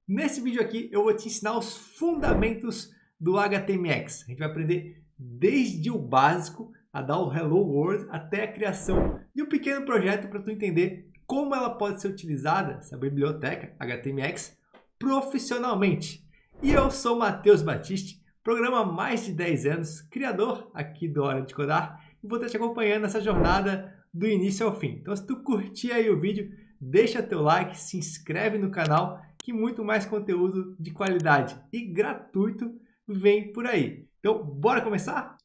Nesse vídeo aqui eu vou te ensinar os fundamentos do HTMX. A gente vai aprender desde o básico, a dar o Hello World, até a criação de um pequeno projeto para tu entender como ela pode ser utilizada, essa biblioteca HTMX, profissionalmente. E eu sou o Matheus Batiste, programa há mais de 10 anos, criador aqui do Hora de Codar, e vou estar te acompanhando nessa jornada do início ao fim. Então, se tu curtir aí o vídeo, deixa teu like, se inscreve no canal, que muito mais conteúdo de qualidade e gratuito vem por aí. Então, bora começar?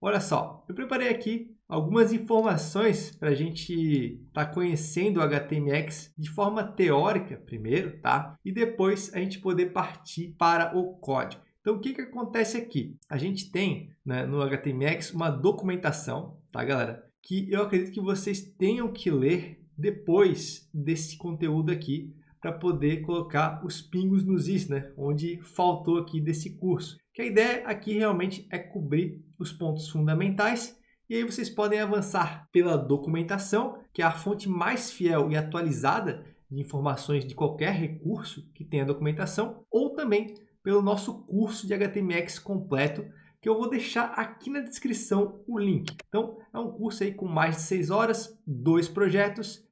Olha só, eu preparei aqui algumas informações para a gente estar conhecendo o HTMX de forma teórica primeiro, tá? E depois a gente poder partir para o código. Então, o que acontece aqui? A gente tem, né, no HTMX uma documentação, tá, galera? Que eu acredito que vocês tenham que ler depois desse conteúdo aqui para poder colocar os pingos nos is, né? Onde faltou aqui desse curso. Que a ideia aqui realmente é cobrir os pontos fundamentais e aí vocês podem avançar pela documentação, que é a fonte mais fiel e atualizada de informações de qualquer recurso que tenha documentação, ou também pelo nosso curso de HTMX completo, que eu vou deixar aqui na descrição o link. Então, é um curso aí com mais de 6 horas, 2 projetos.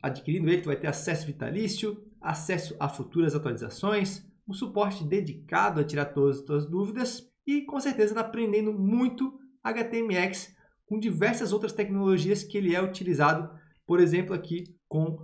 Adquirindo ele, tu vai ter acesso vitalício, acesso a futuras atualizações, um suporte dedicado a tirar todas as tuas dúvidas e com certeza está aprendendo muito HTMX com diversas outras tecnologias que ele é utilizado, por exemplo, aqui com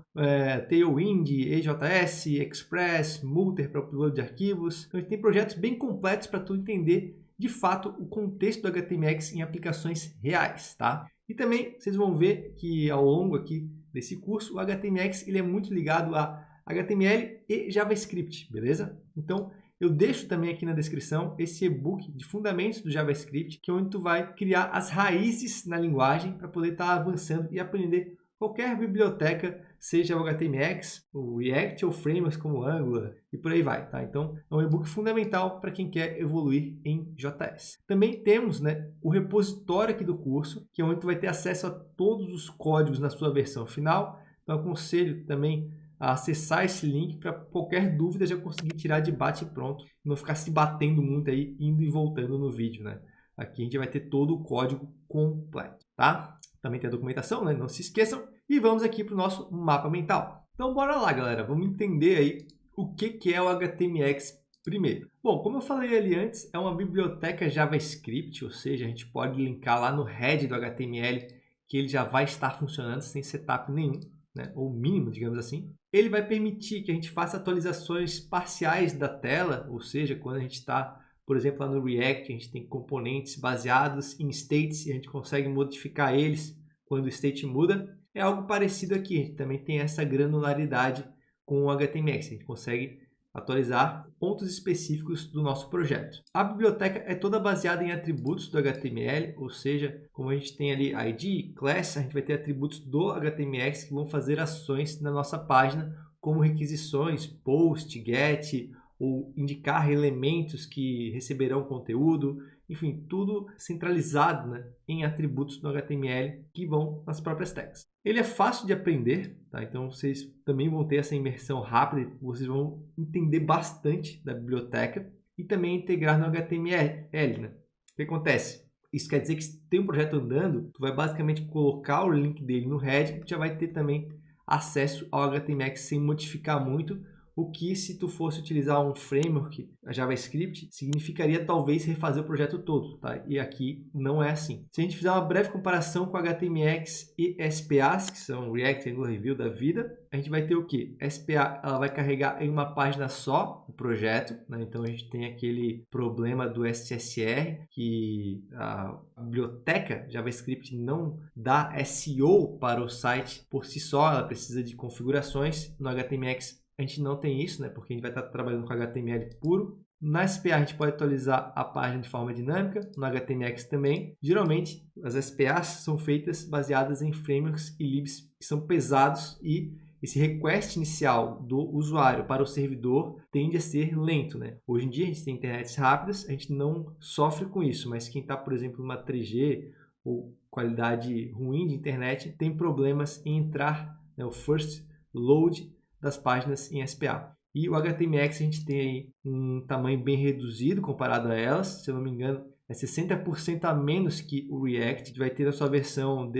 Tailwind, EJS, Express, Multer para upload de arquivos. Então, a gente tem projetos bem completos para tu entender de fato o contexto do HTMX em aplicações reais, tá? E também vocês vão ver que ao longo aqui desse curso, o HTMX ele é muito ligado a HTML e JavaScript, beleza? Então, eu deixo também aqui na descrição esse e-book de fundamentos do JavaScript, que é onde tu vai criar as raízes na linguagem para poder estar avançando e aprender qualquer biblioteca, seja o HTMX, o React ou frameworks como Angular e por aí vai, tá? Então, é um e-book fundamental para quem quer evoluir em JS. Também temos, né, o repositório aqui do curso, que é onde tu vai ter acesso a todos os códigos na sua versão final. Então, aconselho também a acessar esse link para qualquer dúvida já conseguir tirar de bate e pronto, e não ficar se batendo muito aí, indo e voltando no vídeo, né? Aqui a gente vai ter todo o código completo, tá? Também tem a documentação, né? Não se esqueçam. E vamos aqui para o nosso mapa mental. Então, bora lá, galera. Vamos entender aí o que é o HTMX primeiro. Bom, como eu falei ali antes, é uma biblioteca JavaScript, ou seja, a gente pode linkar lá no head do HTML que ele já vai estar funcionando sem setup nenhum, né? Ou mínimo, digamos assim. Ele vai permitir que a gente faça atualizações parciais da tela, ou seja, quando a gente está, por exemplo, lá no React, a gente tem componentes baseados em states e a gente consegue modificar eles quando o state muda. É algo parecido aqui, a gente também tem essa granularidade com o HTMX, a gente consegue atualizar pontos específicos do nosso projeto. A biblioteca é toda baseada em atributos do HTML, ou seja, como a gente tem ali ID, Class, a gente vai ter atributos do HTMX que vão fazer ações na nossa página, como requisições, post, get, ou indicar elementos que receberão conteúdo, enfim, tudo centralizado, né, em atributos do HTML que vão nas próprias tags. Ele é fácil de aprender, tá? Então vocês também vão ter essa imersão rápida, vocês vão entender bastante da biblioteca e também integrar no HTML, né? O que acontece? Isso quer dizer que se tem um projeto andando, tu vai basicamente colocar o link dele no head e já vai ter também acesso ao HTMX sem modificar muito, o que se tu fosse utilizar um framework, a JavaScript, significaria talvez refazer o projeto todo, tá? E aqui não é assim. Se a gente fizer uma breve comparação com HTMX e SPAs, que são React Angular Review da vida, a gente vai ter o quê? SPA ela vai carregar em uma página só o projeto, né? Então a gente tem aquele problema do SSR, que a biblioteca JavaScript não dá SEO para o site por si só, ela precisa de configurações. No HTMX a gente não tem isso, né? Porque a gente vai estar trabalhando com HTML puro. Na SPA a gente pode atualizar a página de forma dinâmica, no HTMX também. Geralmente as SPAs são feitas baseadas em frameworks e libs que são pesados e esse request inicial do usuário para o servidor tende a ser lento, né? Hoje em dia a gente tem internets rápidas, a gente não sofre com isso, mas quem está, por exemplo, numa 3G ou qualidade ruim de internet tem problemas em entrar, né, o first load das páginas em SPA. E o HTMX a gente tem aí um tamanho bem reduzido comparado a elas, se eu não me engano, é 60% a menos que o React. A gente vai ter a sua versão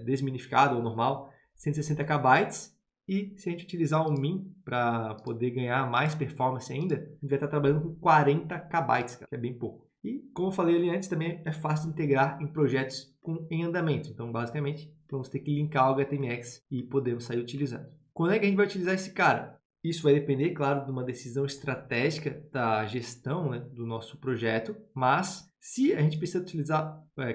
desminificada ou normal, 160 KB. E se a gente utilizar o Min para poder ganhar mais performance ainda, a gente vai estar trabalhando com 40 KB, que é bem pouco. E, como eu falei ali antes, também é fácil de integrar em projetos em andamento. Então, basicamente, vamos ter que linkar o HTMX e podemos sair utilizando. Quando é que a gente vai utilizar esse cara? Isso vai depender, claro, de uma decisão estratégica da gestão, né, do nosso projeto, mas se a gente precisa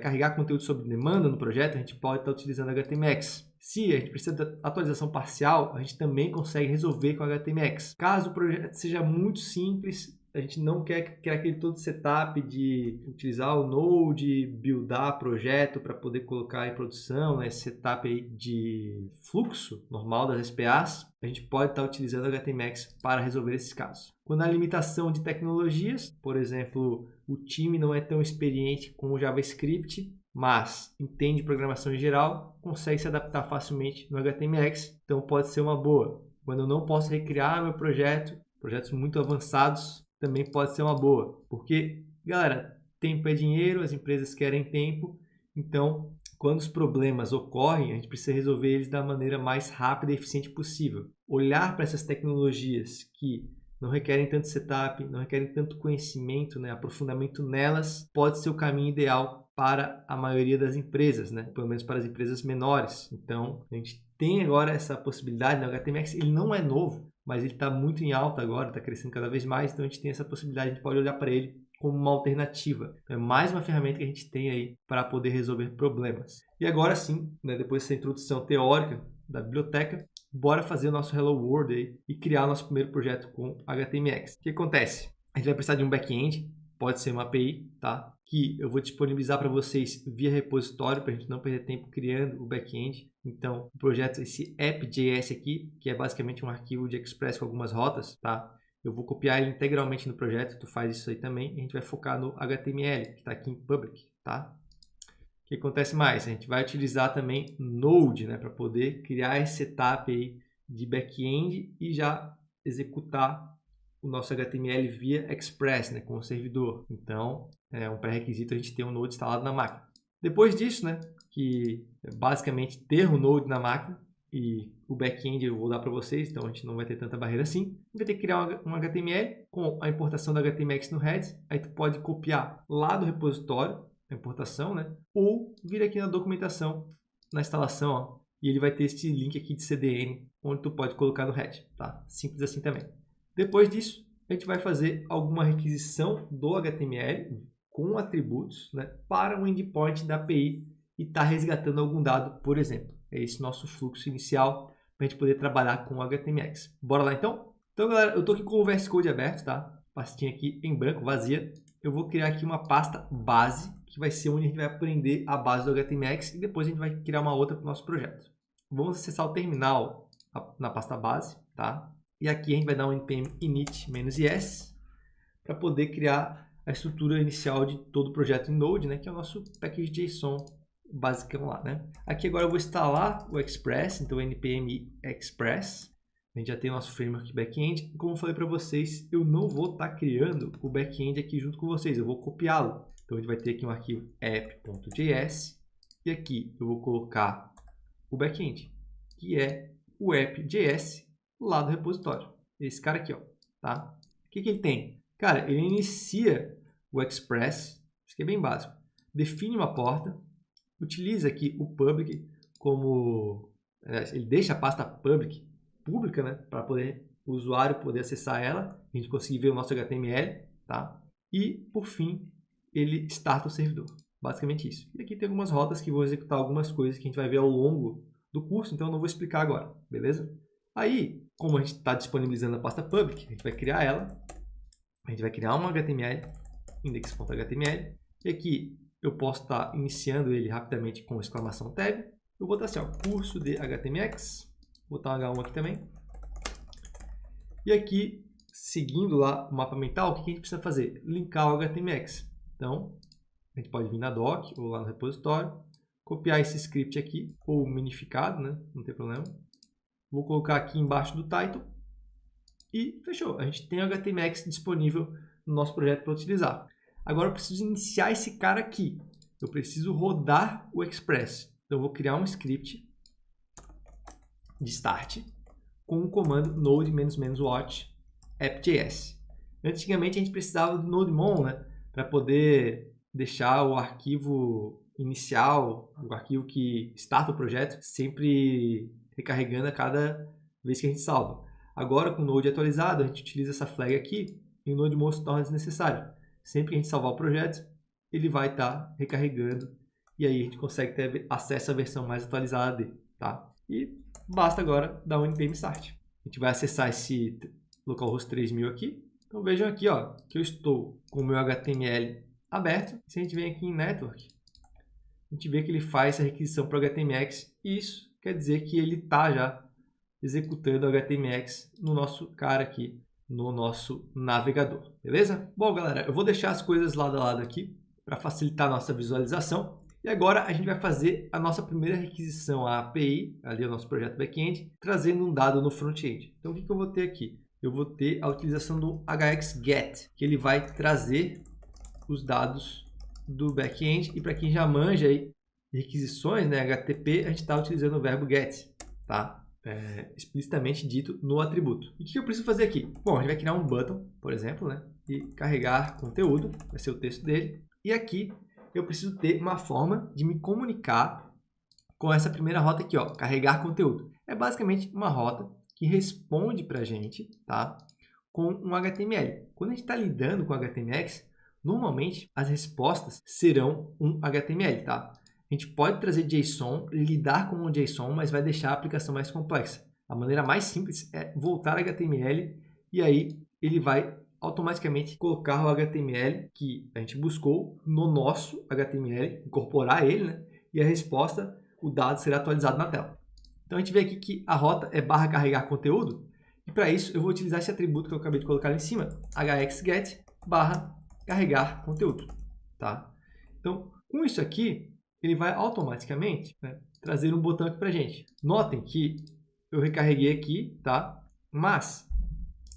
carregar conteúdo sob demanda no projeto, a gente pode estar utilizando HTMX. Se a gente precisa de atualização parcial, a gente também consegue resolver com HTMX. Caso o projeto seja muito simples, a gente não quer aquele todo setup de utilizar o Node, buildar projeto para poder colocar em produção, né? Esse setup aí de fluxo normal das SPAs, a gente pode estar utilizando o HTMX para resolver esses casos. Quando há limitação de tecnologias, por exemplo, o time não é tão experiente com o JavaScript, mas entende programação em geral, consegue se adaptar facilmente no HTMX, então pode ser uma boa. Quando eu não posso recriar meu projetos muito avançados, também pode ser uma boa, porque, galera, tempo é dinheiro, as empresas querem tempo, então, quando os problemas ocorrem, a gente precisa resolver eles da maneira mais rápida e eficiente possível. Olhar para essas tecnologias que não requerem tanto setup, não requerem tanto conhecimento, né, aprofundamento nelas, pode ser o caminho ideal para a maioria das empresas, né? Pelo menos para as empresas menores. Então, a gente tem agora essa possibilidade, né? O HTMX ele não é novo, mas ele está muito em alta agora, está crescendo cada vez mais, então a gente tem essa possibilidade, a gente pode olhar para ele como uma alternativa. Então, é mais uma ferramenta que a gente tem aí para poder resolver problemas. E agora sim, né, depois dessa introdução teórica da biblioteca, bora fazer o nosso Hello World aí e criar o nosso primeiro projeto com HTMX. O que acontece? A gente vai precisar de um back-end, pode ser uma API, tá? Que eu vou disponibilizar para vocês via repositório, para a gente não perder tempo criando o back-end. Então, o projeto, esse app.js aqui, que é basicamente um arquivo de Express com algumas rotas, tá? Eu vou copiar ele integralmente no projeto, tu faz isso aí também, e a gente vai focar no HTML, que está aqui em public, tá? O que acontece mais? A gente vai utilizar também Node, né, para poder criar esse setup aí de back-end e já executar o nosso HTML via Express, né, com o servidor. Então, é um pré-requisito a gente ter um Node instalado na máquina. Depois disso, né, que é basicamente ter o Node na máquina e o back-end eu vou dar para vocês, então a gente não vai ter tanta barreira assim. A gente vai ter que criar um HTML com a importação do HTMX no head. Aí tu pode copiar lá do repositório a importação, né, ou vir aqui na documentação, na instalação, ó, e ele vai ter esse link aqui de CDN, onde tu pode colocar no head, tá? Simples assim também. Depois disso, a gente vai fazer alguma requisição do HTML com atributos, né, para um endpoint da API e estar resgatando algum dado, por exemplo. É esse nosso fluxo inicial para a gente poder trabalhar com o HTMX. Bora lá então? Então, galera, eu estou aqui com o VS Code aberto, tá? Pastinha aqui em branco, vazia. Eu vou criar aqui uma pasta base, que vai ser onde a gente vai aprender a base do HTMX e depois a gente vai criar uma outra para o nosso projeto. Vamos acessar o terminal na pasta base, tá? E aqui a gente vai dar um npm init-is para poder criar a estrutura inicial de todo o projeto em Node, né? Que é o nosso package.json basicão lá, né? Aqui agora eu vou instalar o Express, então npm express. A gente já tem o nosso framework back-end. Como eu falei para vocês, eu não vou estar criando o back-end aqui junto com vocês, eu vou copiá-lo. Então a gente vai ter aqui um arquivo app.js e aqui eu vou colocar o back-end, que é o app.js lá do repositório. Esse cara aqui, ó, tá? O que ele tem? Cara, ele inicia o Express, isso aqui é bem básico. Define uma porta, utiliza aqui o public como... Ele deixa a pasta public pública, né? Para poder o usuário poder acessar ela, a gente conseguir ver o nosso HTML, tá? E, por fim, ele starta o servidor. Basicamente isso. E aqui tem algumas rotas que vão executar algumas coisas que a gente vai ver ao longo do curso, então eu não vou explicar agora, beleza? Aí, como a gente está disponibilizando a pasta public, a gente vai criar ela. A gente vai criar um HTML, index.html, e aqui eu posso estar iniciando ele rapidamente com exclamação tab. Eu vou botar assim, ó, curso de HTMX, vou botar um H1 aqui também. E aqui, seguindo lá o mapa mental, o que a gente precisa fazer? Linkar o HTMX. Então, a gente pode vir na doc ou lá no repositório, copiar esse script aqui, ou minificado, né? Não tem problema. Vou colocar aqui embaixo do title. e fechou. A gente tem o HTMX disponível no nosso projeto para utilizar. Agora eu preciso iniciar esse cara aqui. Eu preciso rodar o Express. Então eu vou criar um script de start com o comando node-watch app.js. Antigamente a gente precisava do nodemon, né, para poder deixar o arquivo inicial, o arquivo que starta o projeto, sempre recarregando a cada vez que a gente salva. Agora com o Node atualizado, a gente utiliza essa flag aqui e o nodemon se torna desnecessário. Sempre que a gente salvar o projeto, ele vai estar recarregando e aí a gente consegue ter acesso à versão mais atualizada dele, tá? E basta agora dar um npm start. A gente vai acessar esse localhost 3000 aqui. Então vejam aqui, ó, que eu estou com o meu HTML aberto. Se a gente vem aqui em Network, a gente vê que ele faz essa requisição para o HTMX. E isso quer dizer que ele está já executando o HTMX no nosso cara aqui, no nosso navegador. Beleza? Bom, galera, eu vou deixar as coisas lado a lado aqui para facilitar a nossa visualização. E agora a gente vai fazer a nossa primeira requisição, a API, ali é o nosso projeto back-end, trazendo um dado no front-end. Então o que eu vou ter aqui? Eu vou ter a utilização do hxget, que ele vai trazer os dados do back-end. E para quem já manja aí requisições, né, HTTP, a gente está utilizando o verbo get, tá? Explicitamente dito no atributo. E o que eu preciso fazer aqui? Bom, a gente vai criar um button, por exemplo, né, e carregar conteúdo, vai ser o texto dele. E aqui eu preciso ter uma forma de me comunicar com essa primeira rota aqui, ó, carregar conteúdo. É basicamente uma rota que responde para a gente, tá, com um HTML. Quando a gente está lidando com HTMX, normalmente as respostas serão um HTML, tá? A gente pode trazer JSON, lidar com um JSON, mas vai deixar a aplicação mais complexa. A maneira mais simples é voltar HTML e aí ele vai automaticamente colocar o HTML que a gente buscou no nosso HTML, incorporar ele, né? E a resposta, o dado será atualizado na tela. Então a gente vê aqui que a rota é barra carregar conteúdo, e para isso eu vou utilizar esse atributo que eu acabei de colocar ali em cima, hxget barra carregar conteúdo, tá? Então com isso aqui, ele vai automaticamente, né, trazer um botão aqui para a gente. Notem que eu recarreguei aqui, tá? Mas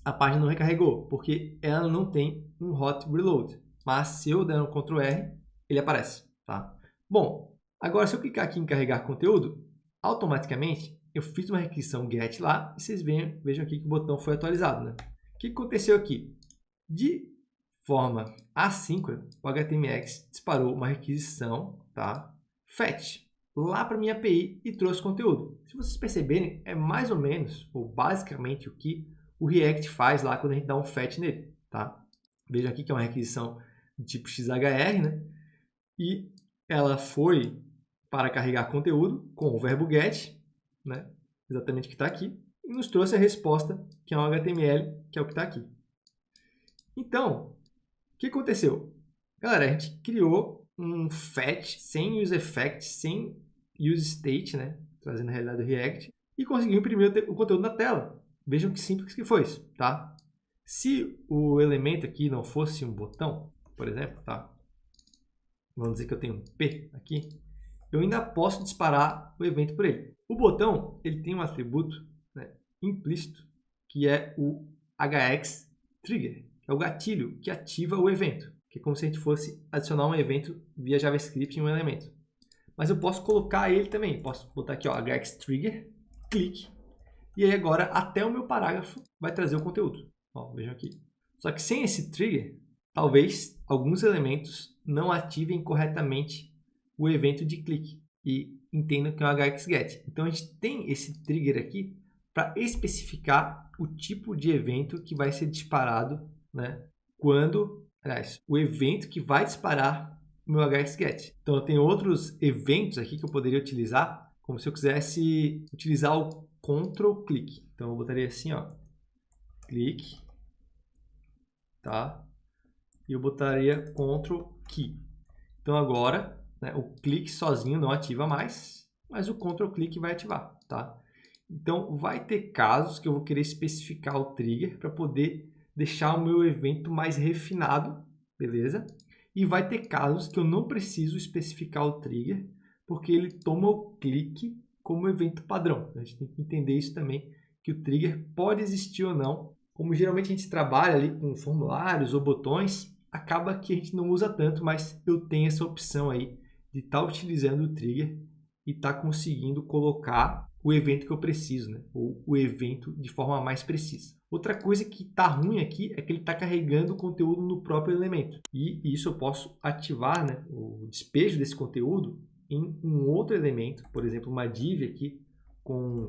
a página não recarregou, porque ela não tem um hot reload. Mas se eu der um Ctrl R, ele aparece, tá? Bom, agora se eu clicar aqui em carregar conteúdo, automaticamente eu fiz uma requisição get lá e vocês vejam aqui que o botão foi atualizado, né? O que aconteceu aqui? De forma assíncrona, o HTMX disparou uma requisição, tá? Fetch lá para minha API e trouxe conteúdo. Se vocês perceberem, é mais ou menos, ou basicamente, o que o React faz lá quando a gente dá um fetch nele, tá? Vejam aqui que é uma requisição do tipo XHR, né? E ela foi para carregar conteúdo com o verbo get, né? Exatamente o que está aqui, e nos trouxe a resposta, que é um HTML, que é o que está aqui. Então, o que aconteceu? Galera, a gente criou um fetch sem useEffect, sem useState, né? Trazendo a realidade do React, e conseguiu imprimir o conteúdo na tela. Vejam que simples que foi isso, tá? Se o elemento aqui não fosse um botão, por exemplo, tá? Vamos dizer que eu tenho um P aqui, eu ainda posso disparar o evento por ele. O botão, ele tem um atributo, né, implícito, que é o hxTrigger, que é o gatilho que ativa o evento, que é como se a gente fosse adicionar um evento via JavaScript em um elemento. Mas eu posso colocar ele também, posso botar aqui, ó, hxTrigger, clique, e aí agora até o meu parágrafo vai trazer o conteúdo. Ó, vejam aqui. Só que sem esse trigger, talvez alguns elementos não ativem corretamente o evento de clique e entendam que é um hxget. Então a gente tem esse trigger aqui para especificar o tipo de evento que vai ser disparado, né, quando, aliás, o evento que vai disparar o meu hxget. Então eu tenho outros eventos aqui que eu poderia utilizar, como se eu quisesse utilizar o Ctrl clique. Então eu botaria assim, ó, clique, tá? E eu botaria Ctrl key. Então agora, né, o clique sozinho não ativa mais, mas o Ctrl clique vai ativar, tá? Então vai ter casos que eu vou querer especificar o trigger para poder deixar o meu evento mais refinado, beleza? E vai ter casos que eu não preciso especificar o trigger, porque ele toma o clique como evento padrão. A gente tem que entender isso também, que o trigger pode existir ou não Como geralmente a gente trabalha ali com formulários ou botões, acaba que a gente não usa tanto, mas eu tenho essa opção aí de estar utilizando o trigger e estar conseguindo colocar o evento que eu preciso, né? Ou o evento de forma mais precisa. Outra coisa que está ruim aqui é que ele está carregando o conteúdo no próprio elemento. E isso eu posso ativar, né, o despejo desse conteúdo em um outro elemento, por exemplo, uma div aqui com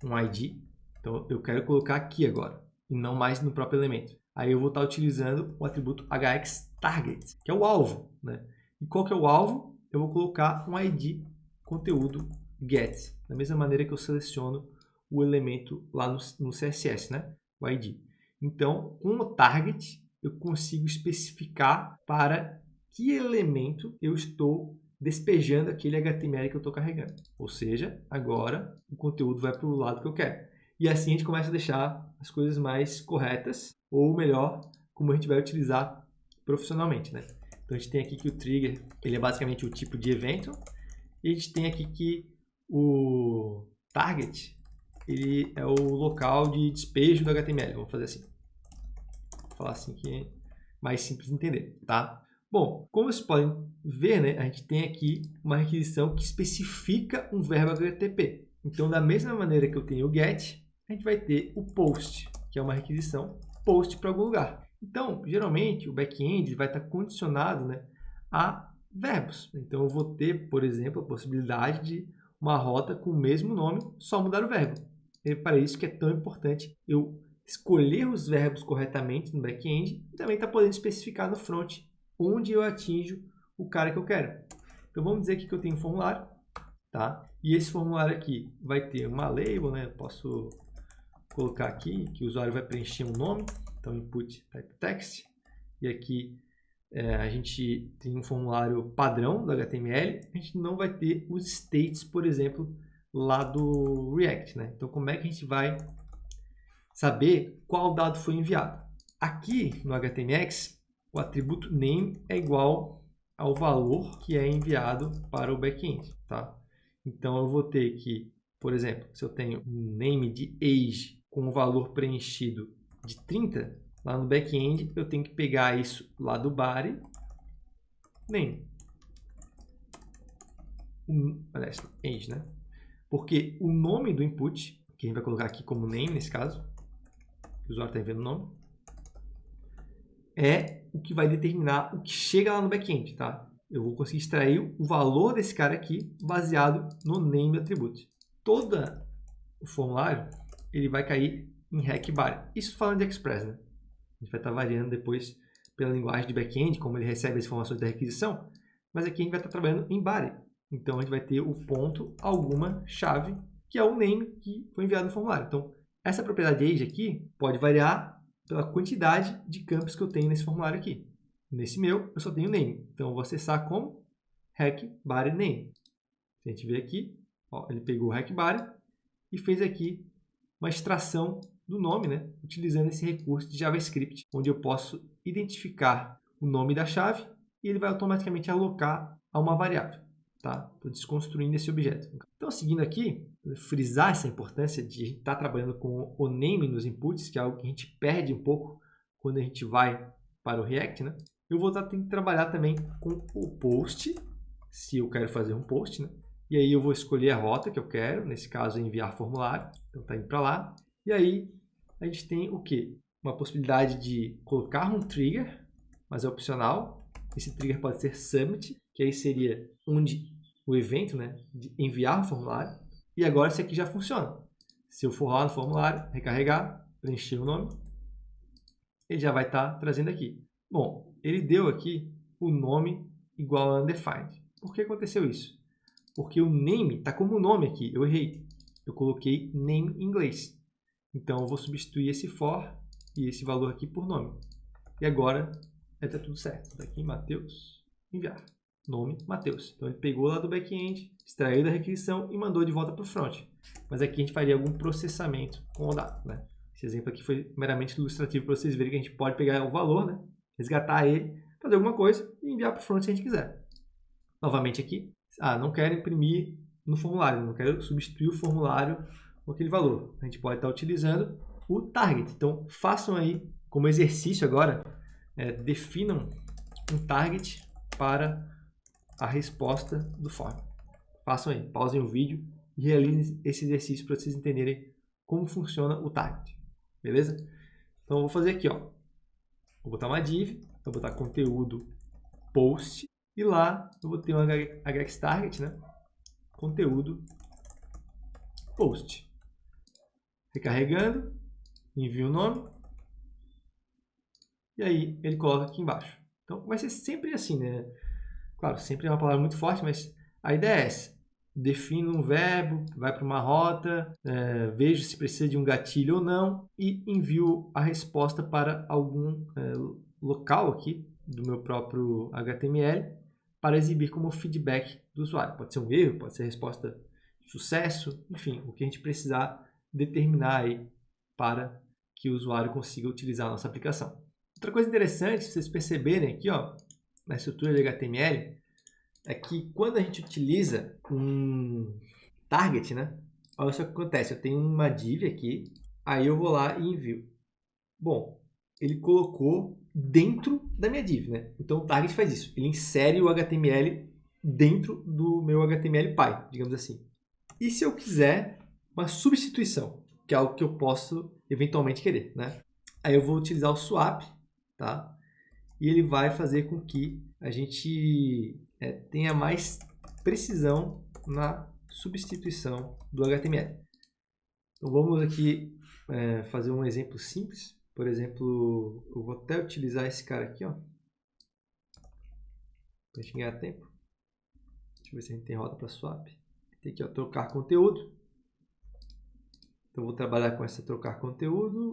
um ID. Então, eu quero colocar aqui agora, e não mais no próprio elemento. Aí eu vou estar utilizando o atributo hxTarget, que é o alvo, né? E qual que é o alvo? Eu vou colocar um ID conteúdo get, da mesma maneira que eu seleciono o elemento lá no CSS, né? O ID. Então, com o target, eu consigo especificar para que elemento eu estou despejando aquele HTML que eu estou carregando. Ou seja, agora o conteúdo vai para o lado que eu quero. E assim a gente começa a deixar as coisas mais corretas, ou melhor, como a gente vai utilizar profissionalmente, né? Então a gente tem aqui que o trigger, ele é basicamente o tipo de evento, e a gente tem aqui que o target, ele é o local de despejo do HTML, vamos fazer assim. Vou falar assim que é mais simples de entender, tá? Bom, como vocês podem ver, né, a gente tem aqui uma requisição que especifica um verbo HTTP. Então, da mesma maneira que eu tenho o get, a gente vai ter o post, que é uma requisição post para algum lugar. Então, geralmente, o back-end vai estar condicionado, né, a verbos. Então, eu vou ter, por exemplo, a possibilidade de uma rota com o mesmo nome, só mudar o verbo. É para isso que é tão importante eu escolher os verbos corretamente no back-end e também estar podendo especificar no front onde eu atinjo o cara que eu quero. Então, vamos dizer aqui que eu tenho um formulário, tá? E esse formulário aqui vai ter uma label, né? Eu posso colocar aqui que o usuário vai preencher um nome, então input type text, e aqui a gente tem um formulário padrão do HTML, a gente não vai ter os states, por exemplo, lá do React, né? Então, como é que a gente vai saber qual dado foi enviado? Aqui no HTMX, o atributo name é igual ao valor que é enviado para o back-end, tá? Então, eu vou ter que, por exemplo, se eu tenho um name de age com o valor preenchido de 30, lá no back-end eu tenho que pegar isso lá do body, name. Aliás, age, né? Porque o nome do input, que a gente vai colocar aqui como name nesse caso, que o usuário está enviando o nome, é o que vai determinar o que chega lá no back-end, tá? Eu vou conseguir extrair o valor desse cara aqui baseado no name attribute. Todo o formulário ele vai cair em hackBody. Isso falando de Express, né? A gente vai estar variando depois pela linguagem de back-end, como ele recebe as informações da requisição, mas aqui a gente vai estar trabalhando em body. Então, a gente vai ter o ponto alguma chave, que é o name que foi enviado no formulário. Então, essa propriedade age aqui pode variar pela quantidade de campos que eu tenho nesse formulário aqui. Nesse meu, eu só tenho name. Então, eu vou acessar como hackBodyName. A gente vê aqui, ó, ele pegou o hackBody e fez aqui uma extração do nome, né, utilizando esse recurso de JavaScript, onde eu posso identificar o nome da chave e ele vai automaticamente alocar a uma variável. Tá? Estou desconstruindo esse objeto. Então, seguindo aqui, frisar essa importância de a gente estar trabalhando com o name nos inputs, que é algo que a gente perde um pouco quando a gente vai para o React, né? Eu vou ter que trabalhar também com o post, se eu quero fazer um post, né? E aí eu vou escolher a rota que eu quero, nesse caso enviar formulário, então está indo para lá. E aí a gente tem o quê? Uma possibilidade de colocar um trigger, mas é opcional. Esse trigger pode ser submit, que aí seria onde o evento, né, de enviar o formulário. E agora esse aqui já funciona. Se eu for lá no formulário, recarregar, preencher o nome, ele já vai estar trazendo aqui. Bom, ele deu aqui o nome igual a undefined. Por que aconteceu isso? Porque o name está como nome aqui. Eu errei. Eu coloquei name em inglês. Então, eu vou substituir esse for e esse valor aqui por nome. E agora, está tudo certo. Está aqui, Matheus, enviar. Nome, Matheus. Então, ele pegou lá do back-end, extraiu da requisição e mandou de volta para o front. Mas aqui a gente faria algum processamento com o dado, né? Esse exemplo aqui foi meramente ilustrativo para vocês verem que a gente pode pegar o valor, né? Resgatar ele, fazer alguma coisa e enviar para o front se a gente quiser. Novamente aqui. Não quero imprimir no formulário, não quero substituir o formulário com aquele valor. A gente pode estar utilizando o target. Então, façam aí como exercício agora, definam um target para a resposta do form. Façam aí, pausem o vídeo e realizem esse exercício para vocês entenderem como funciona o target. Beleza? Então, eu vou fazer aqui, ó. Vou botar uma div, vou botar conteúdo post e lá eu vou ter um hxTarget, né? Conteúdo post. Recarregando, envio o nome e aí ele coloca aqui embaixo. Então vai ser sempre assim, né? Claro, sempre é uma palavra muito forte, mas a ideia é essa. Defino um verbo, vai para uma rota, vejo se precisa de um gatilho ou não e envio a resposta para algum local aqui do meu próprio HTML para exibir como feedback do usuário. Pode ser um erro, pode ser resposta de sucesso, enfim, o que a gente precisar determinar aí para que o usuário consiga utilizar a nossa aplicação. Outra coisa interessante, vocês perceberem aqui, ó, na estrutura de HTML, é que quando a gente utiliza um target, né? Olha só o que acontece, eu tenho uma div aqui, aí eu vou lá e envio. Bom, ele colocou dentro da minha div, né? Então o target faz isso, ele insere o HTML dentro do meu HTML_py, digamos assim. E se eu quiser uma substituição, que é algo que eu posso eventualmente querer, né? Aí eu vou utilizar o swap, tá? E ele vai fazer com que a gente tenha mais precisão na substituição do HTML. Então vamos aqui fazer um exemplo simples. Por exemplo, eu vou até utilizar esse cara aqui, ó, para a gente ganhar tempo. Deixa eu ver se a gente tem roda para swap. Tem aqui, ó, trocar conteúdo. Então eu vou trabalhar com essa trocar conteúdo.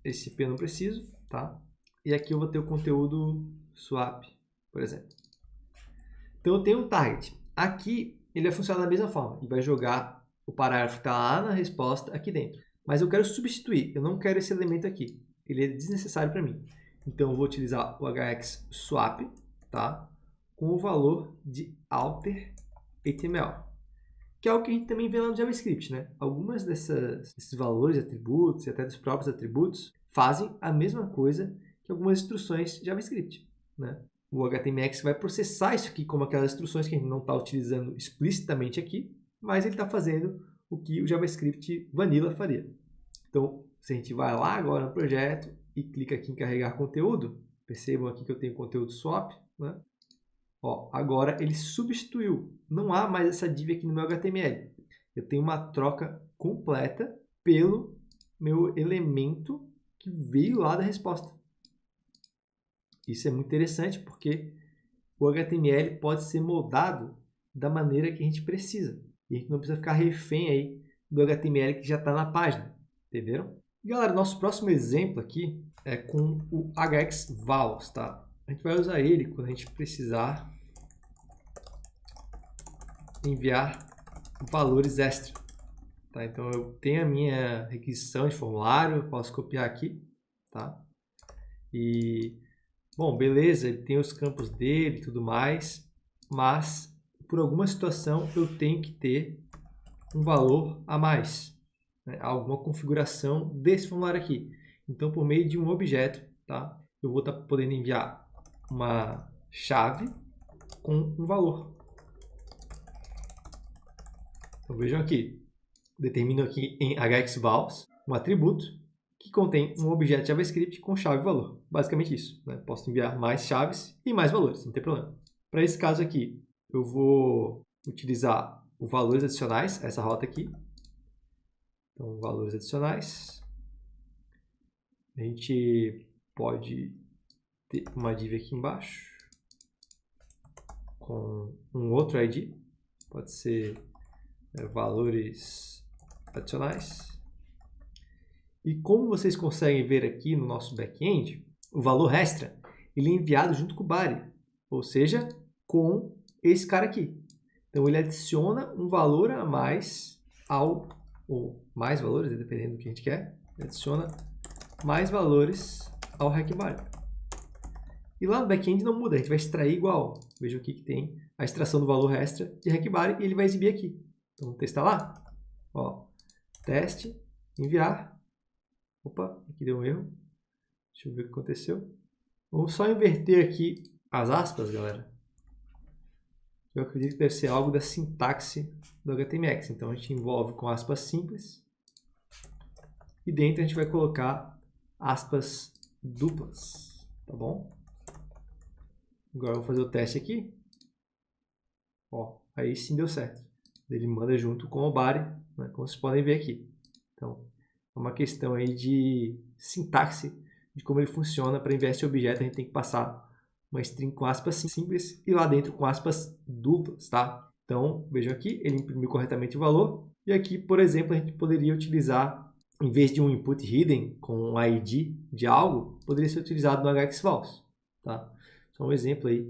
Esse P eu não preciso, tá? E aqui eu vou ter o conteúdo swap, por exemplo. Então eu tenho um target. Aqui ele vai funcionar da mesma forma. Ele vai jogar o parágrafo que está lá na resposta aqui dentro. Mas eu quero substituir. Eu não quero esse elemento aqui. Ele é desnecessário para mim. Então eu vou utilizar o hxSwap, tá? Com o valor de alter_html. Que é o que a gente também vê lá no JavaScript, né? Algumas desses valores, atributos e até dos próprios atributos fazem a mesma coisa que algumas instruções JavaScript, né? O HTMX vai processar isso aqui como aquelas instruções que a gente não está utilizando explicitamente aqui, mas ele está fazendo o que o JavaScript Vanilla faria. Então, se a gente vai lá agora no projeto e clica aqui em carregar conteúdo, percebam aqui que eu tenho conteúdo swap, né? Ó, agora ele substituiu. Não há mais essa div aqui no meu HTML. Eu tenho uma troca completa pelo meu elemento que veio lá da resposta. Isso é muito interessante porque o HTML pode ser moldado da maneira que a gente precisa. E a gente não precisa ficar refém aí do HTML que já está na página. Entenderam? E, galera, nosso próximo exemplo aqui é com o hxVals, tá? A gente vai usar ele quando a gente precisar enviar valores extra. Tá? Então, eu tenho a minha requisição de formulário, eu posso copiar aqui, tá? E, bom, beleza, ele tem os campos dele e tudo mais, mas, por alguma situação, eu tenho que ter um valor a mais, né? Alguma configuração desse formulário aqui. Então, por meio de um objeto, tá? Eu vou estar podendo enviar uma chave com um valor. Então, vejam aqui, determino aqui em hxVals um atributo que contém um objeto JavaScript com chave e valor. Basicamente isso, né? Posso enviar mais chaves e mais valores, não tem problema. Para esse caso aqui, eu vou utilizar os valores adicionais, essa rota aqui. Então, valores adicionais. A gente pode ter uma div aqui embaixo com um outro ID. Pode ser valores adicionais. E como vocês conseguem ver aqui no nosso back-end, o valor extra ele é enviado junto com o body, ou seja, com esse cara aqui. Então ele adiciona um valor a mais ou mais valores, dependendo do que a gente quer, ele adiciona mais valores ao HackBody. E lá no back-end não muda, a gente vai extrair igual. Veja aqui que tem a extração do valor extra de HackBody e ele vai exibir aqui. Então vamos testar lá. Ó, teste, enviar. Opa, aqui deu um erro. Deixa eu ver o que aconteceu. Vamos só inverter aqui as aspas, galera. Eu acredito que deve ser algo da sintaxe do HTMX. Então, a gente envolve com aspas simples. E dentro a gente vai colocar aspas duplas. Tá bom? Agora eu vou fazer o teste aqui. Ó, aí sim deu certo. Ele manda junto com o body, né, como vocês podem ver aqui. Então, é uma questão aí de sintaxe, de como ele funciona. Para enviar esse objeto, a gente tem que passar uma string com aspas simples e lá dentro com aspas duplas, tá? Então, vejam aqui, ele imprimiu corretamente o valor. E aqui, por exemplo, a gente poderia utilizar, em vez de um input hidden com um ID de algo, poderia ser utilizado no hxFalse, tá? Só um exemplo aí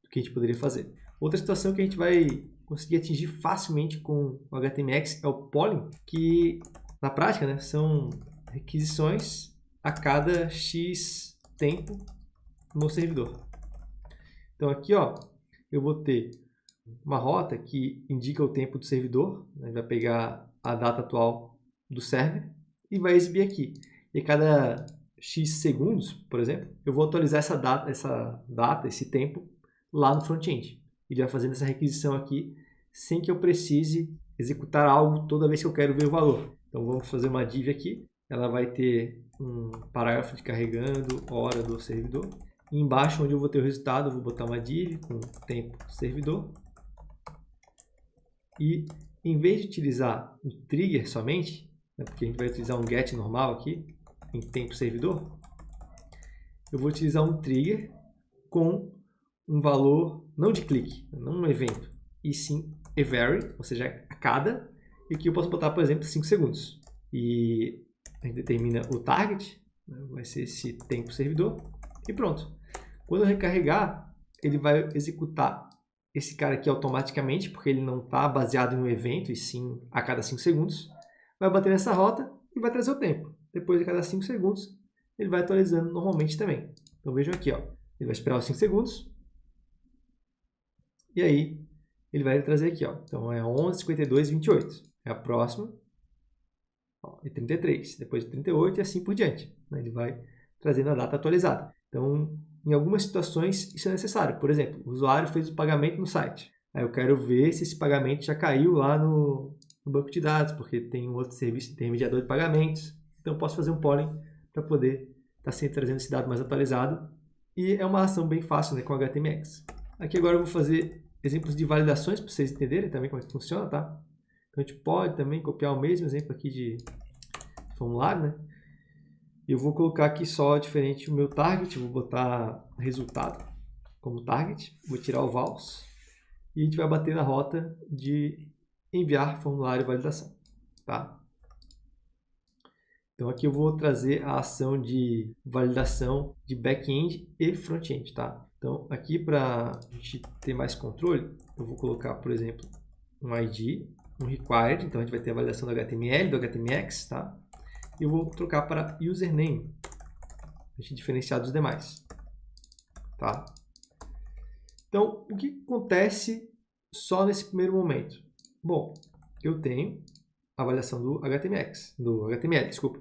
do que a gente poderia fazer. Outra situação que a gente vai conseguir atingir facilmente com o HTMX é o polling, que na prática, né, são requisições a cada X tempo no servidor. Então aqui, ó, eu vou ter uma rota que indica o tempo do servidor, né, vai pegar a data atual do server e vai exibir aqui. E cada X segundos, por exemplo, eu vou atualizar essa data, esse tempo, lá no front-end. Ele vai fazendo essa requisição aqui sem que eu precise executar algo toda vez que eu quero ver o valor. Então vamos fazer uma div aqui, ela vai ter um parágrafo de carregando, hora do servidor. E embaixo, onde eu vou ter o resultado, eu vou botar uma div com tempo servidor. E em vez de utilizar o trigger somente, né, porque a gente vai utilizar um get normal aqui, em tempo servidor, eu vou utilizar um trigger com um valor não de clique, não um evento, e sim a vary, ou seja, a cada, e aqui eu posso botar, por exemplo, 5 segundos. E a gente determina o target, né, vai ser esse tempo servidor, e pronto. Quando eu recarregar, ele vai executar esse cara aqui automaticamente, porque ele não está baseado em um evento, e sim a cada 5 segundos. Vai bater nessa rota e vai trazer o tempo. Depois de cada 5 segundos, ele vai atualizando normalmente também. Então vejam aqui, ó, ele vai esperar os 5 segundos, e aí ele vai trazer aqui, ó. Então é 11, 52, 28. É a próxima. Ó, e 33. Depois de 38 e assim por diante. Ele vai trazendo a data atualizada. Então, em algumas situações, isso é necessário. Por exemplo, o usuário fez o pagamento no site. Aí eu quero ver se esse pagamento já caiu lá no banco de dados, porque tem um outro serviço intermediador de pagamentos. Então, eu posso fazer um polling para poder estar sempre trazendo esse dado mais atualizado. E é uma ação bem fácil, né, com o HTMX. Aqui agora eu vou fazer exemplos de validações para vocês entenderem também como é que funciona, tá? Então a gente pode também copiar o mesmo exemplo aqui de formulário, né? E eu vou colocar aqui só diferente o meu target, vou botar resultado como target, vou tirar o vals e a gente vai bater na rota de enviar formulário de validação, tá? Então aqui eu vou trazer a ação de validação de back-end e front-end, tá? Então aqui para a gente ter mais controle, eu vou colocar, por exemplo, um ID, um required, então a gente vai ter a validação do HTML, do HTMX, tá? E eu vou trocar para username, para a gente diferenciar dos demais, tá? Então, o que acontece só nesse primeiro momento? Bom, eu tenho a validação do HTML, desculpa.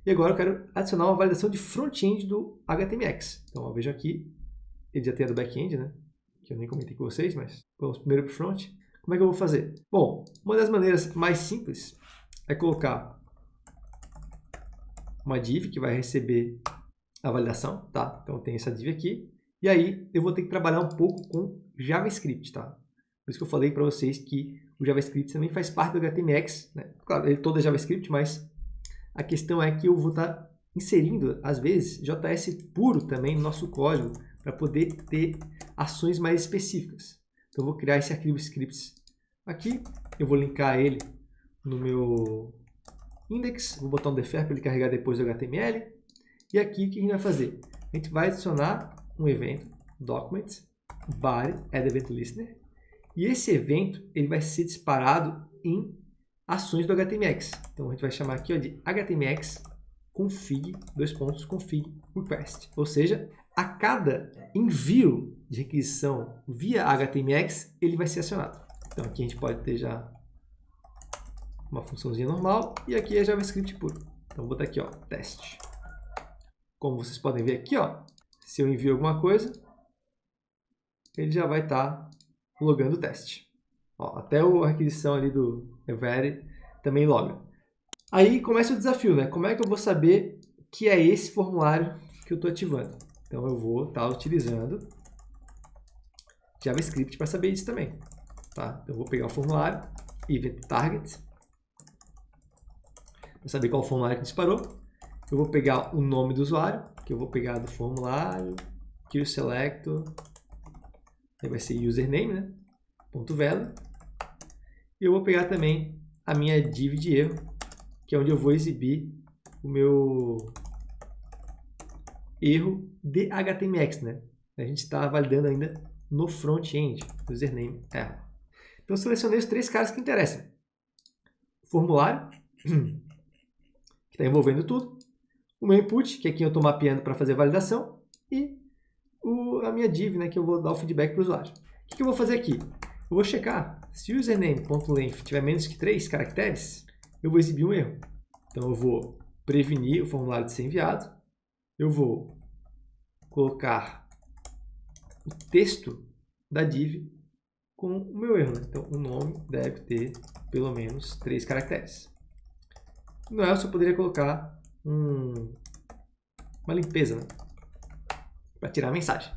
E agora eu quero adicionar uma validação de front-end do HTMX. Então, ó, veja aqui, ele já tem a do back-end, né? Que eu nem comentei com vocês, mas vamos primeiro para o front. Como é que eu vou fazer? Bom, uma das maneiras mais simples é colocar uma div que vai receber a validação, tá? Então, eu tenho essa div aqui. E aí, eu vou ter que trabalhar um pouco com JavaScript, tá? Por isso que eu falei para vocês que o JavaScript também faz parte do HTMX, né? Claro, ele todo é JavaScript, mas a questão é que eu vou estar inserindo, às vezes, JS puro também no nosso código para poder ter ações mais específicas. Então, eu vou criar esse arquivo scripts aqui, eu vou linkar ele no meu index, vou botar um defer para ele carregar depois do HTML. E aqui, o que a gente vai fazer? A gente vai adicionar um evento, document, body, add event listener, e esse evento ele vai ser disparado em ações do HTMX. Então, a gente vai chamar aqui ó, de HTMX config, config request. Ou seja, a cada envio de requisição via HTMX, ele vai ser acionado. Então, aqui a gente pode ter já uma funçãozinha normal e aqui é JavaScript puro. Então, vou botar aqui, ó, teste. Como vocês podem ver aqui, ó, se eu envio alguma coisa, ele já vai estar logando o teste. Ó, até a requisição ali do Every também loga. Aí começa o desafio, né? Como é que eu vou saber que é esse formulário que eu estou ativando? Então, eu vou estar utilizando JavaScript para saber isso também. Tá? Então, eu vou pegar o formulário, event target, para saber qual formulário que disparou. Eu vou pegar o nome do usuário, que eu vou pegar do formulário, queueSelector, aí vai ser username, né? .value. E eu vou pegar também a minha div de erro, que é onde eu vou exibir o meu erro de HTMX, né? A gente está validando ainda no front-end, username error. Então, eu selecionei os 3 caras que interessam. O formulário, que está envolvendo tudo. O meu input, que é quem eu estou mapeando para fazer a validação. E a minha div, né, que eu vou dar o feedback para o usuário. O que eu vou fazer aqui? Eu vou checar se o username.length tiver menos que 3 caracteres, eu vou exibir um erro. Então, eu vou prevenir o formulário de ser enviado. Eu vou colocar o texto da div com o meu erro, né? Então, o nome deve ter pelo menos 3 caracteres. No else, eu poderia colocar uma limpeza, né? Para tirar a mensagem.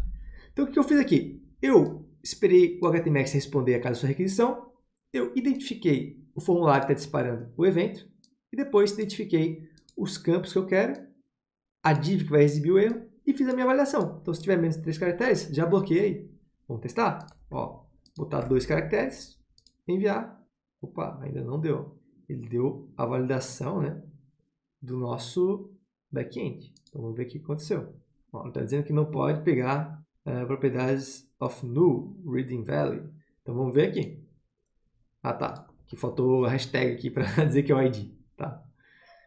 Então, o que eu fiz aqui? Eu esperei o HTMX responder a cada sua requisição, eu identifiquei o formulário que está disparando o evento, e depois identifiquei os campos que eu quero, a div que vai exibir o erro, e fiz a minha avaliação. Então, se tiver menos de 3 caracteres, já bloqueei. Vamos testar? Ó, botar 2 caracteres, enviar. Opa, ainda não deu. Ele deu a validação, né, do nosso back-end. Então, vamos ver o que aconteceu. Ó, ele está dizendo que não pode pegar propriedades of null reading value. Então, vamos ver aqui. Ah, tá. Aqui faltou a hashtag aqui para dizer que é o ID. Tá?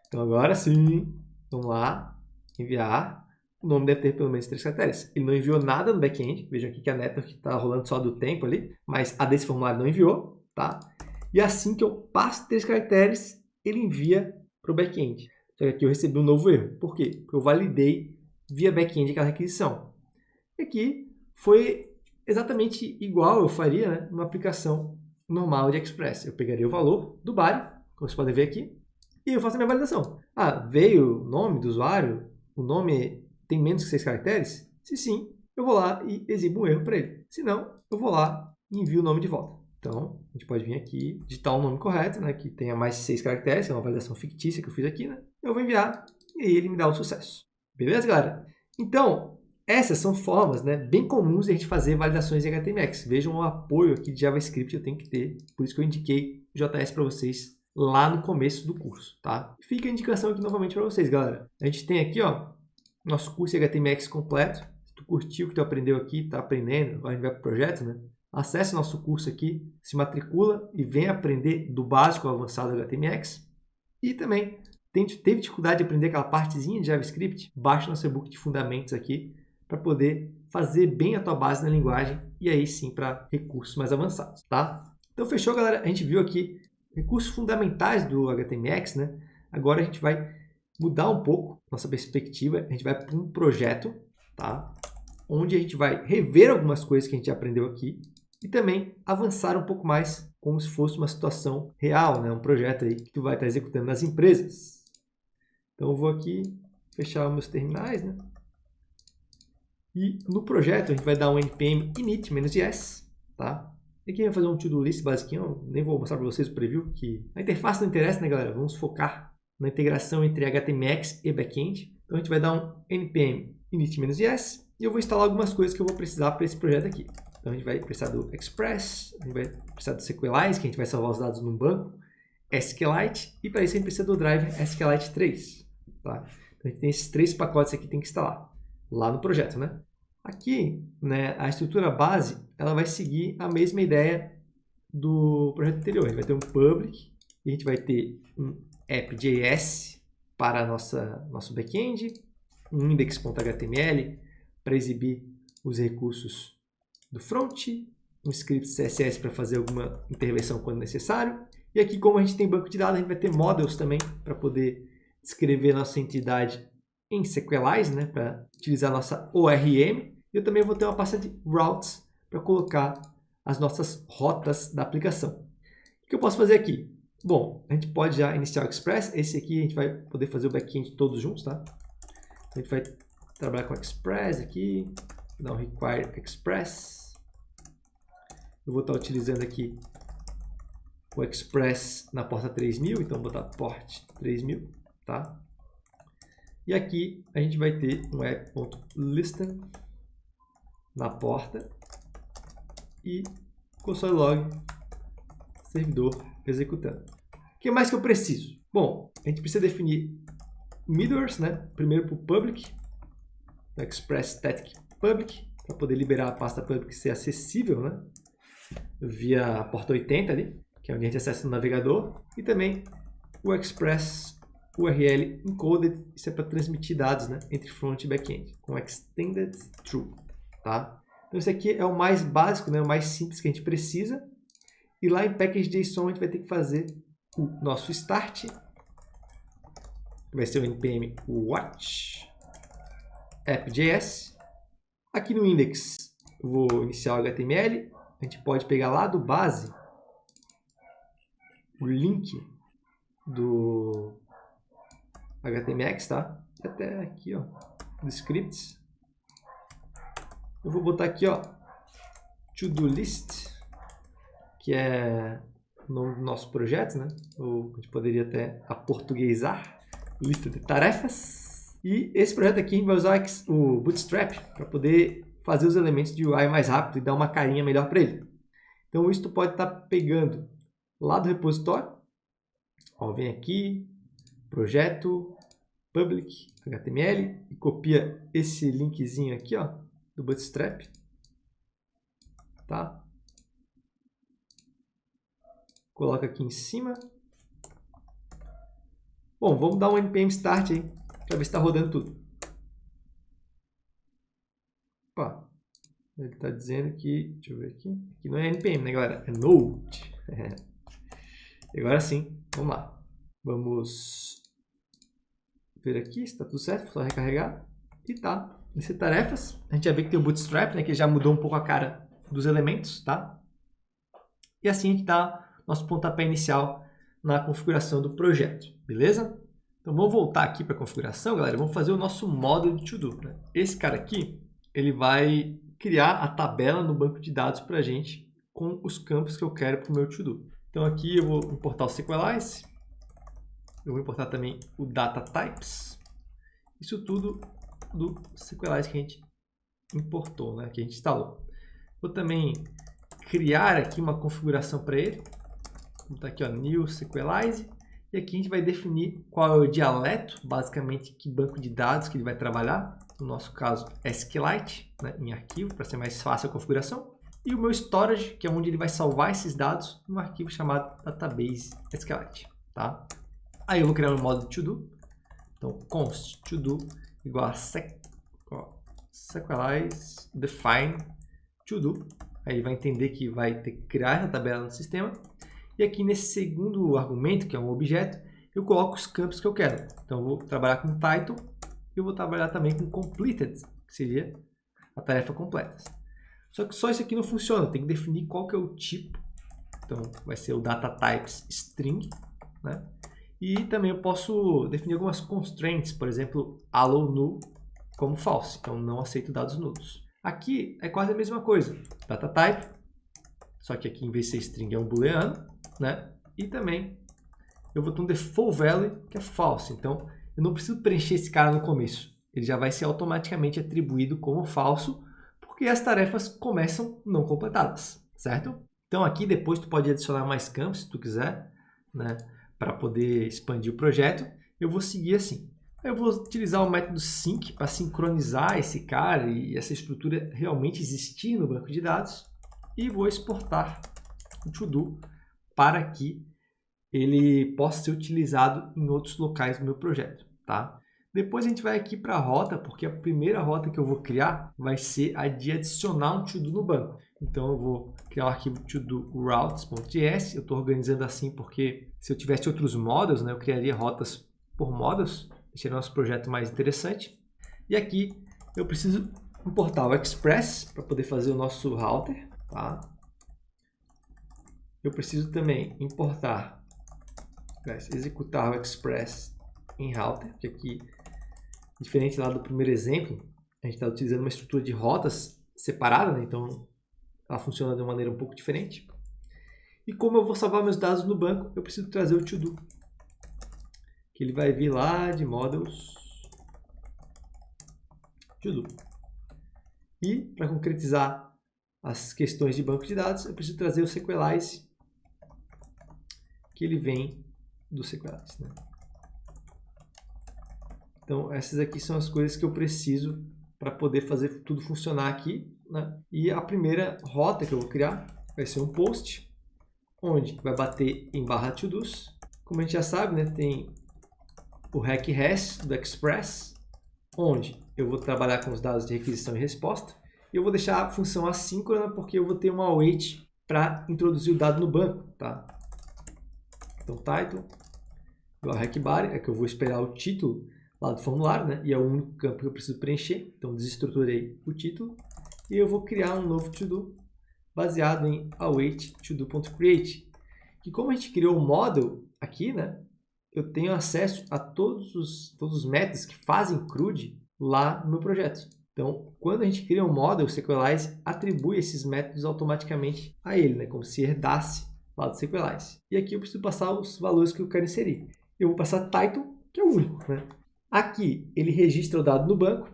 Então, agora sim, vamos lá, enviar. O nome deve ter pelo menos 3 caracteres. Ele não enviou nada no back-end. Vejam aqui que a network está rolando só do tempo ali, mas a desse formulário não enviou. Tá? E assim que eu passo 3 caracteres, ele envia para o back-end. Só que aqui eu recebi um novo erro. Por quê? Porque eu validei via back-end aquela requisição. E aqui foi exatamente igual eu faria, né, numa aplicação normal de Express. Eu pegaria o valor do body, como vocês podem ver aqui, e eu faço a minha validação. Ah, veio o nome do usuário? O nome tem menos que 6 caracteres? Se sim, eu vou lá e exibo um erro para ele. Se não, eu vou lá e envio o nome de volta. Então, a gente pode vir aqui, digitar o nome correto, né, que tenha mais de 6 caracteres, que é uma validação fictícia que eu fiz aqui, né? Eu vou enviar e aí ele me dá o sucesso. Beleza, galera? Então, essas são formas, né, bem comuns de a gente fazer validações em HTMX. Vejam o apoio aqui de JavaScript eu tenho que ter, por isso que eu indiquei o JS para vocês lá no começo do curso, tá? Fica a indicação aqui novamente para vocês, galera. A gente tem aqui, ó, nosso curso HTMX completo. Se tu curtiu o que tu aprendeu aqui, tá aprendendo, agora a gente vai para o projeto, né? Acesse nosso curso aqui, se matricula e vem aprender do básico ao avançado HTMX. E também, teve dificuldade de aprender aquela partezinha de JavaScript? Baixa nosso e-book de fundamentos aqui para poder fazer bem a tua base na linguagem e aí sim para recursos mais avançados, tá? Então fechou, galera? A gente viu aqui recursos fundamentais do HTMX, né? Agora a gente vai mudar um pouco nossa perspectiva, a gente vai para um projeto, tá? Onde a gente vai rever algumas coisas que a gente aprendeu aqui e também avançar um pouco mais como se fosse uma situação real, né? Um projeto aí que tu vai estar executando nas empresas. Então eu vou aqui fechar os meus terminais, né? E no projeto a gente vai dar um npm init-yes, tá? E aqui vai fazer um to-do list basiquinho, nem vou mostrar para vocês o preview, que a interface não interessa, né, galera? Vamos focar na integração entre HTMX e backend. Então a gente vai dar um npm init-yes e eu vou instalar algumas coisas que eu vou precisar para esse projeto aqui. Então a gente vai precisar do Express, a gente vai precisar do SQLite, que a gente vai salvar os dados num banco, SQLite, e para isso a gente precisa do driver SQLite 3. Tá? Então a gente tem esses 3 pacotes aqui que tem que instalar lá no projeto, né? Aqui, né, a estrutura base, ela vai seguir a mesma ideia do projeto anterior. A gente vai ter um public, e a gente vai ter um app.js para nosso back-end, um index.html para exibir os recursos do front, um script CSS para fazer alguma intervenção quando necessário. E aqui, como a gente tem banco de dados, a gente vai ter models também para poder descrever nossa entidade em Sequelize, né, para utilizar a nossa ORM. Eu também vou ter uma pasta de routes para colocar as nossas rotas da aplicação. O que eu posso fazer aqui? Bom, a gente pode já iniciar o Express. Esse aqui a gente vai poder fazer o back-end todos juntos, tá? A gente vai trabalhar com o Express aqui, dar um require Express. Eu vou estar utilizando aqui o Express na porta 3000, então vou botar port 3000, tá? E aqui a gente vai ter um app.listen na porta e console log servidor executando. O que mais que eu preciso? Bom, a gente precisa definir middlewares, né? Primeiro para o public, express static public, para poder liberar a pasta public ser acessível, né? Via a porta 80 ali, que é onde a gente acessa o navegador, e também o express URL encoded, isso é para transmitir dados, né, entre front e back-end, com extended true, tá? Então esse aqui é o mais básico, né, o mais simples que a gente precisa. E lá em package.json a gente vai ter que fazer o nosso start, que vai ser o npm watch app.js. Aqui no index eu vou iniciar o HTML. A gente pode pegar lá do base o link do HTMX, tá? Até aqui, ó, do scripts. Eu vou botar aqui, ó, to-do list, que é o nome do nosso projeto, né? Ou a gente poderia até aportuguesar, lista de tarefas. E esse projeto aqui a gente vai usar o Bootstrap para poder fazer os elementos de UI mais rápido e dar uma carinha melhor para ele. Então isso tu pode estar pegando lá do repositório. Ó, vem aqui, projeto, public, HTML, e copia esse linkzinho aqui, ó, do Bootstrap, tá? Coloca aqui em cima. Bom, vamos dar um npm start aí, para ver se está rodando tudo. Opa, ele está dizendo que, deixa eu ver aqui, que não é npm, né, galera? É node. Agora sim, vamos lá. Vamos ver aqui se está tudo certo, só recarregar. E tá. Nesse tarefas, a gente já vê que tem o Bootstrap, né, que já mudou um pouco a cara dos elementos, tá? E assim a gente dá nosso pontapé inicial na configuração do projeto, beleza? Então vamos voltar aqui para a configuração, galera. Vamos fazer o nosso módulo de to-do, né? Esse cara aqui, ele vai criar a tabela no banco de dados para a gente com os campos que eu quero para o meu to-do. Então aqui eu vou importar o Sequelize, eu vou importar também o Data Types, isso tudo do Sequelize que a gente importou, né? Que a gente instalou. Vou também criar aqui uma configuração para ele. Vou botar aqui, ó, New Sequelize. E aqui a gente vai definir qual é o dialeto, basicamente que banco de dados que ele vai trabalhar. No nosso caso, SQLite, né, em arquivo, para ser mais fácil a configuração. E o meu storage, que é onde ele vai salvar esses dados num arquivo chamado Database SQLite, tá? Aí eu vou criar um módulo de to-do. Então, const to-do igual a Sequelize define to-do. Aí ele vai entender que vai ter que criar essa tabela no sistema. E aqui nesse segundo argumento, que é um objeto, eu coloco os campos que eu quero. Então eu vou trabalhar com title e eu vou trabalhar também com completed, que seria a tarefa completa. Só que só isso aqui não funciona, tem que definir qual que é o tipo. Então vai ser o data types string, né? E também eu posso definir algumas constraints, por exemplo, allow null como false, então não aceito dados nulos. Aqui é quase a mesma coisa, data type, só que aqui em vez de ser string é um booleano, né? E também eu vou ter um default value que é false, então eu não preciso preencher esse cara no começo, ele já vai ser automaticamente atribuído como falso, porque as tarefas começam não completadas, certo? Então aqui depois tu pode adicionar mais campos se tu quiser, né? Para poder expandir o projeto, eu vou seguir assim. Eu vou utilizar o método sync para sincronizar esse cara e essa estrutura realmente existir no banco de dados. E vou exportar o to-do para que ele possa ser utilizado em outros locais do meu projeto, tá? Depois a gente vai aqui para a rota, porque a primeira rota que eu vou criar vai ser a de adicionar um to-do no banco. Então eu vou criar o arquivo to-do routes.js. Eu estou organizando assim porque se eu tivesse outros modos, né, eu criaria rotas por models, deixando nosso projeto mais interessante. E aqui eu preciso importar o Express para poder fazer o nosso router, tá? Eu preciso também importar, executar o Express em router, que aqui, diferente lá do primeiro exemplo, a gente está utilizando uma estrutura de rotas separada, né? Então ela funciona de uma maneira um pouco diferente. E como eu vou salvar meus dados no banco, eu preciso trazer o to-do, que ele vai vir lá de models to-do. E para concretizar as questões de banco de dados, eu preciso trazer o Sequelize, que ele vem do Sequelize, né? Então essas aqui são as coisas que eu preciso para poder fazer tudo funcionar aqui, né? E a primeira rota que eu vou criar vai ser um post, onde vai bater em barra to-dos. Como a gente já sabe, né, tem o hack-res do Express, onde eu vou trabalhar com os dados de requisição e resposta. E eu vou deixar a função assíncrona, porque eu vou ter uma await para introduzir o dado no banco, tá? Então, title, igual hackBody, é que eu vou esperar o título lá do formulário, né? E é o único campo que eu preciso preencher. Então, desestruturei o título. E eu vou criar um novo to-do baseado em await todo.create. Que como a gente criou o model aqui, né? Eu tenho acesso a todos os métodos que fazem CRUD lá no meu projeto. Então, quando a gente cria um model, o Sequelize atribui esses métodos automaticamente a ele, né? Como se herdasse lá do Sequelize. E aqui eu preciso passar os valores que eu quero inserir. Eu vou passar title, que é o único, né? Aqui ele registra o dado no banco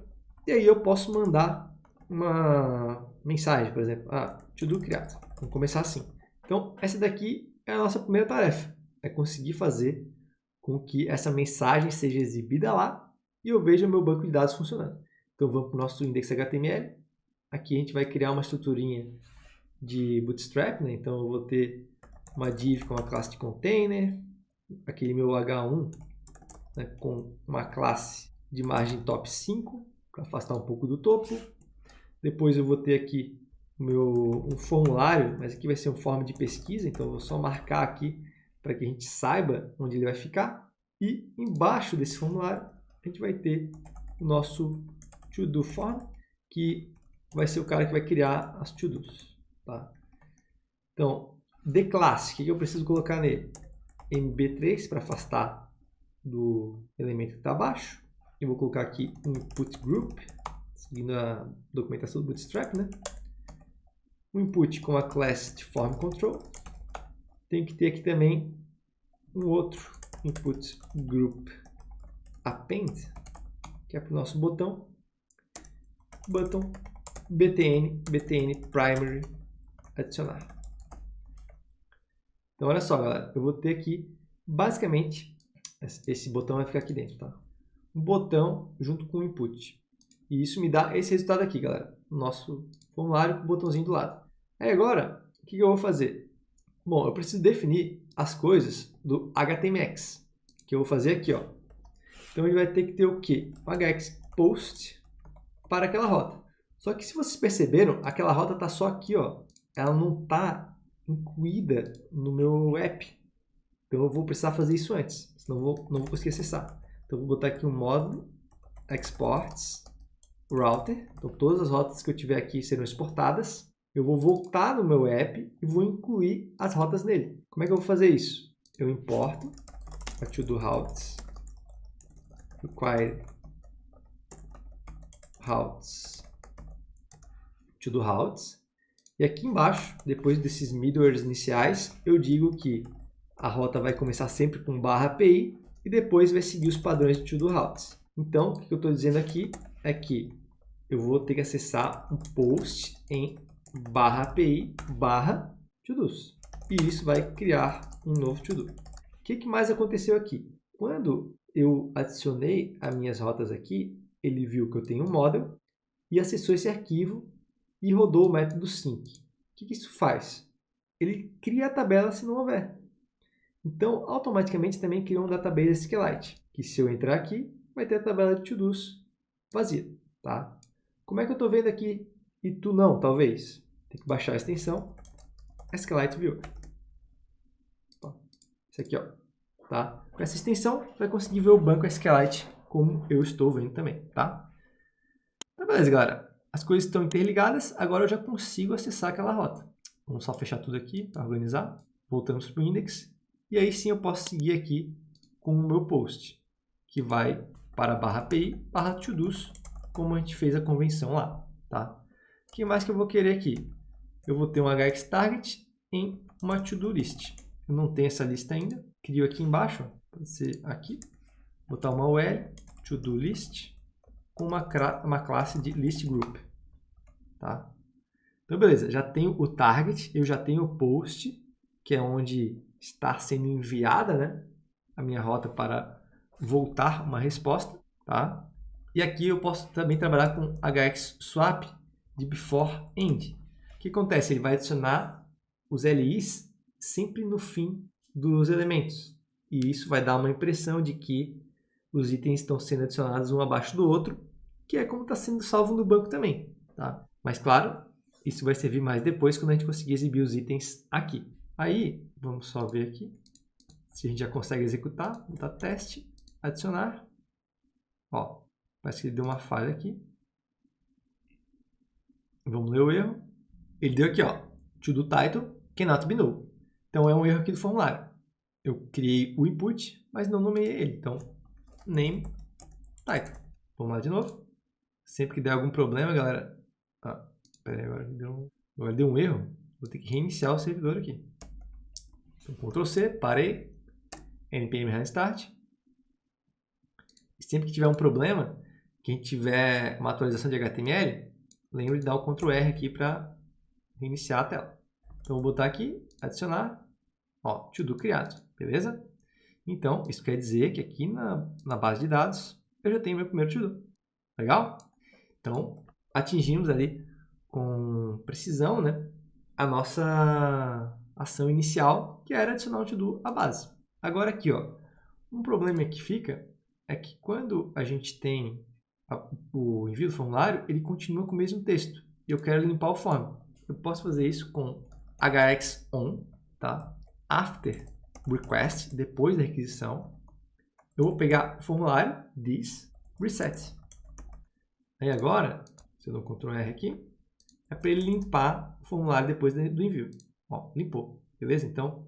e aí eu posso mandar uma mensagem, por exemplo, to-do criado. Vamos começar assim. Então, essa daqui é a nossa primeira tarefa, é conseguir fazer com que essa mensagem seja exibida lá e eu veja o meu banco de dados funcionando. Então, vamos para o nosso index.html. Aqui a gente vai criar uma estruturinha de Bootstrap, né? Então, eu vou ter uma div com a classe de container, aquele meu H1, né, com uma classe de margem top 5, para afastar um pouco do topo. Depois eu vou ter aqui um formulário, mas aqui vai ser um form de pesquisa, então eu vou só marcar aqui para que a gente saiba onde ele vai ficar. E embaixo desse formulário a gente vai ter o nosso to-do form, que vai ser o cara que vai criar as to-dos. Tá? Então, de classe, o que eu preciso colocar nele? MB3 para afastar do elemento que está abaixo. Eu vou colocar aqui um input group, seguindo a documentação do Bootstrap, né? Um input com a classe de form control. Tem que ter aqui também um outro input group append, que é para o nosso botão btn primary adicionar. Então olha só, galera, eu vou ter aqui basicamente esse botão vai ficar aqui dentro, tá? Um botão junto com o input. E isso me dá esse resultado aqui, galera. Nosso formulário com o botãozinho do lado. Aí agora, o que eu vou fazer? Bom, eu preciso definir as coisas do HTMX, que eu vou fazer aqui, ó. Então ele vai ter que ter o quê? O hexPost para aquela rota. Só que se vocês perceberam, aquela rota está só aqui, ó. Ela não está incluída no meu app. Então eu vou precisar fazer isso antes, senão não vou conseguir acessar. Então eu vou botar aqui um módulo exports router. Então todas as rotas que eu tiver aqui serão exportadas. Eu vou voltar no meu app e vou incluir as rotas nele. Como é que eu vou fazer isso? Eu importo a to-do routes, require routes, to-do routes. E aqui embaixo, depois desses middlewares iniciais, eu digo que a rota vai começar sempre com /API e depois vai seguir os padrões de to-do routes. Então, o que eu estou dizendo aqui é que eu vou ter que acessar um post em /API /todos. E isso vai criar um novo to-do. O que mais aconteceu aqui? Quando eu adicionei as minhas rotas aqui, ele viu que eu tenho um model e acessou esse arquivo e rodou o método sync. O que isso faz? Ele cria a tabela se não houver. Então, automaticamente também criou um database SQLite, que se eu entrar aqui, vai ter a tabela de to-dos vazia. Tá? Como é que eu estou vendo aqui e tu não, talvez? Tem que baixar a extensão SQLite Viewer. Isso aqui, ó. Tá? Com essa extensão, você vai conseguir ver o banco SQLite como eu estou vendo também, tá? Então, beleza, galera. As coisas estão interligadas, agora eu já consigo acessar aquela rota. Vamos só fechar tudo aqui para organizar. Voltamos para o index. E aí sim eu posso seguir aqui com o meu post, que vai para /API, /todos, como a gente fez a convenção lá, tá? O que mais que eu vou querer aqui? Eu vou ter um hxTarget em uma to-do list. Eu não tenho essa lista ainda. Crio aqui embaixo, pode ser aqui. Botar uma UL, to-do list, com uma classe de list group, tá? Então, beleza, já tenho o target, eu já tenho o post, que é onde está sendo enviada, né, a minha rota para voltar uma resposta, tá? E aqui eu posso também trabalhar com hxSwap de before end. O que acontece? Ele vai adicionar os LIs sempre no fim dos elementos. E isso vai dar uma impressão de que os itens estão sendo adicionados um abaixo do outro, que é como está sendo salvo no banco também, tá? Mas claro, isso vai servir mais depois quando a gente conseguir exibir os itens aqui. Aí, vamos só ver aqui se a gente já consegue executar. Botar teste, adicionar. Ó, parece que ele deu uma falha aqui. Vamos ler o erro. Ele deu aqui, ó, to do title cannot be null. Então é um erro aqui do formulário. Eu criei o input, mas não nomeei ele. Então, name title. Vamos lá de novo. Sempre que der algum problema, galera... Ah, peraí, agora deu um erro. Vou ter que reiniciar o servidor aqui. Então, Ctrl C, parei. npm restart. E sempre que tiver um problema, quem tiver uma atualização de HTML, lembre de dar o Ctrl R aqui para reiniciar a tela. Então, vou botar aqui, adicionar, ó, to-do criado, beleza? Então, isso quer dizer que aqui na base de dados, eu já tenho meu primeiro to-do. Legal? Então, atingimos ali com precisão, né, a nossa ação inicial, que era adicionar um to-do à base. Agora aqui, ó, um problema que fica é que quando a gente tem o envio do formulário, ele continua com o mesmo texto. E eu quero limpar o form. Eu posso fazer isso com hxOn, tá? After request, depois da requisição. Eu vou pegar o formulário, this, reset. Aí agora, se eu dou Ctrl R aqui, é para ele limpar o formulário depois do envio. Ó, limpou, beleza? Então,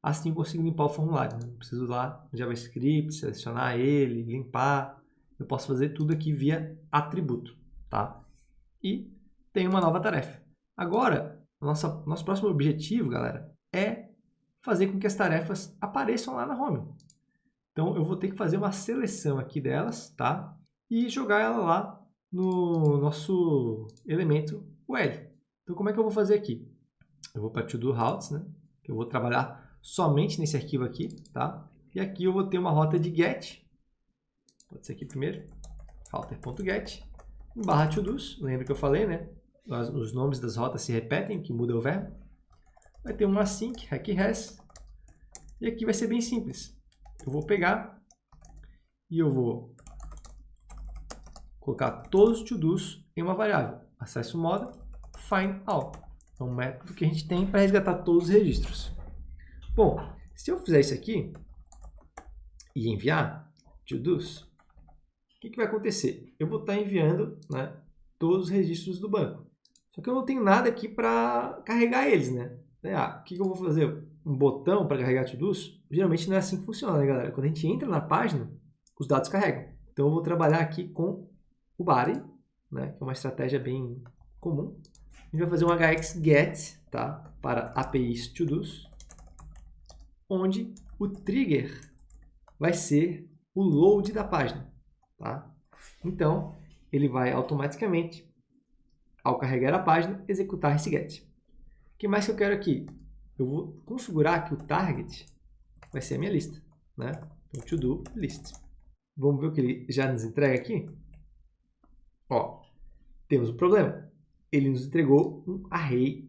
assim eu consigo limpar o formulário. Não preciso ir lá no JavaScript, selecionar ele, limpar. Eu posso fazer tudo aqui via atributo, tá? E tem uma nova tarefa. Agora, nosso próximo objetivo, galera, é fazer com que as tarefas apareçam lá na home. Então, eu vou ter que fazer uma seleção aqui delas, tá? E jogar ela lá no nosso elemento UL. Então, como é que eu vou fazer aqui? Eu vou para to-do routes, né? Eu vou trabalhar somente nesse arquivo aqui, tá? E aqui eu vou ter uma rota de get. Pode ser aqui primeiro. router.get. Barra to-dos. Lembra que eu falei, né? Os nomes das rotas se repetem, que muda o verbo. Vai ter um async, req-res. E aqui vai ser bem simples. Eu vou pegar e eu vou colocar todos os to-dos em uma variável. Acesso moda, find all. É um método que a gente tem para resgatar todos os registros. Bom, se eu fizer isso aqui e enviar to-dos, o que vai acontecer? Eu vou estar enviando, né, todos os registros do banco. Só que eu não tenho nada aqui para carregar eles, né? O que eu vou fazer? Um botão para carregar to-dos? Geralmente não é assim que funciona, né, galera? Quando a gente entra na página, os dados carregam. Então eu vou trabalhar aqui com o body, né, que é uma estratégia bem comum. A gente vai fazer um hxget, tá, para APIs to-dos, onde o trigger vai ser o load da página, tá? Então, ele vai automaticamente, ao carregar a página, executar esse get. O que mais que eu quero aqui? Eu vou configurar que o target vai ser a minha lista, né? Então, to-do list. Vamos ver o que ele já nos entrega aqui? Ó, temos um problema. Ele nos entregou um array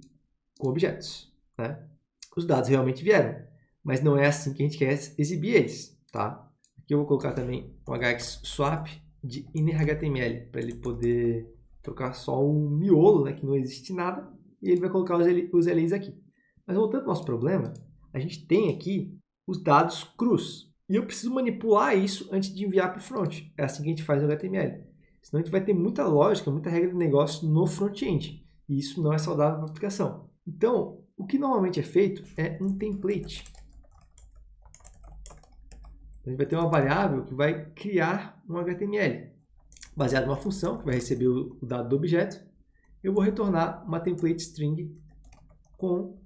com objetos, né? Os dados realmente vieram, mas não é assim que a gente quer exibir eles, tá? Aqui eu vou colocar também um hxSwap de innerHTML, para ele poder trocar só um miolo, né, que não existe nada, e ele vai colocar os LIs aqui. Mas voltando ao nosso problema, a gente tem aqui os dados crus. E eu preciso manipular isso antes de enviar para o front. É assim que a gente faz no HTML. Senão a gente vai ter muita lógica, muita regra de negócio no front-end. E isso não é saudável para a aplicação. Então, o que normalmente é feito é um template. A gente vai ter uma variável que vai criar um HTML. Baseado numa função que vai receber o dado do objeto. Eu vou retornar uma template string com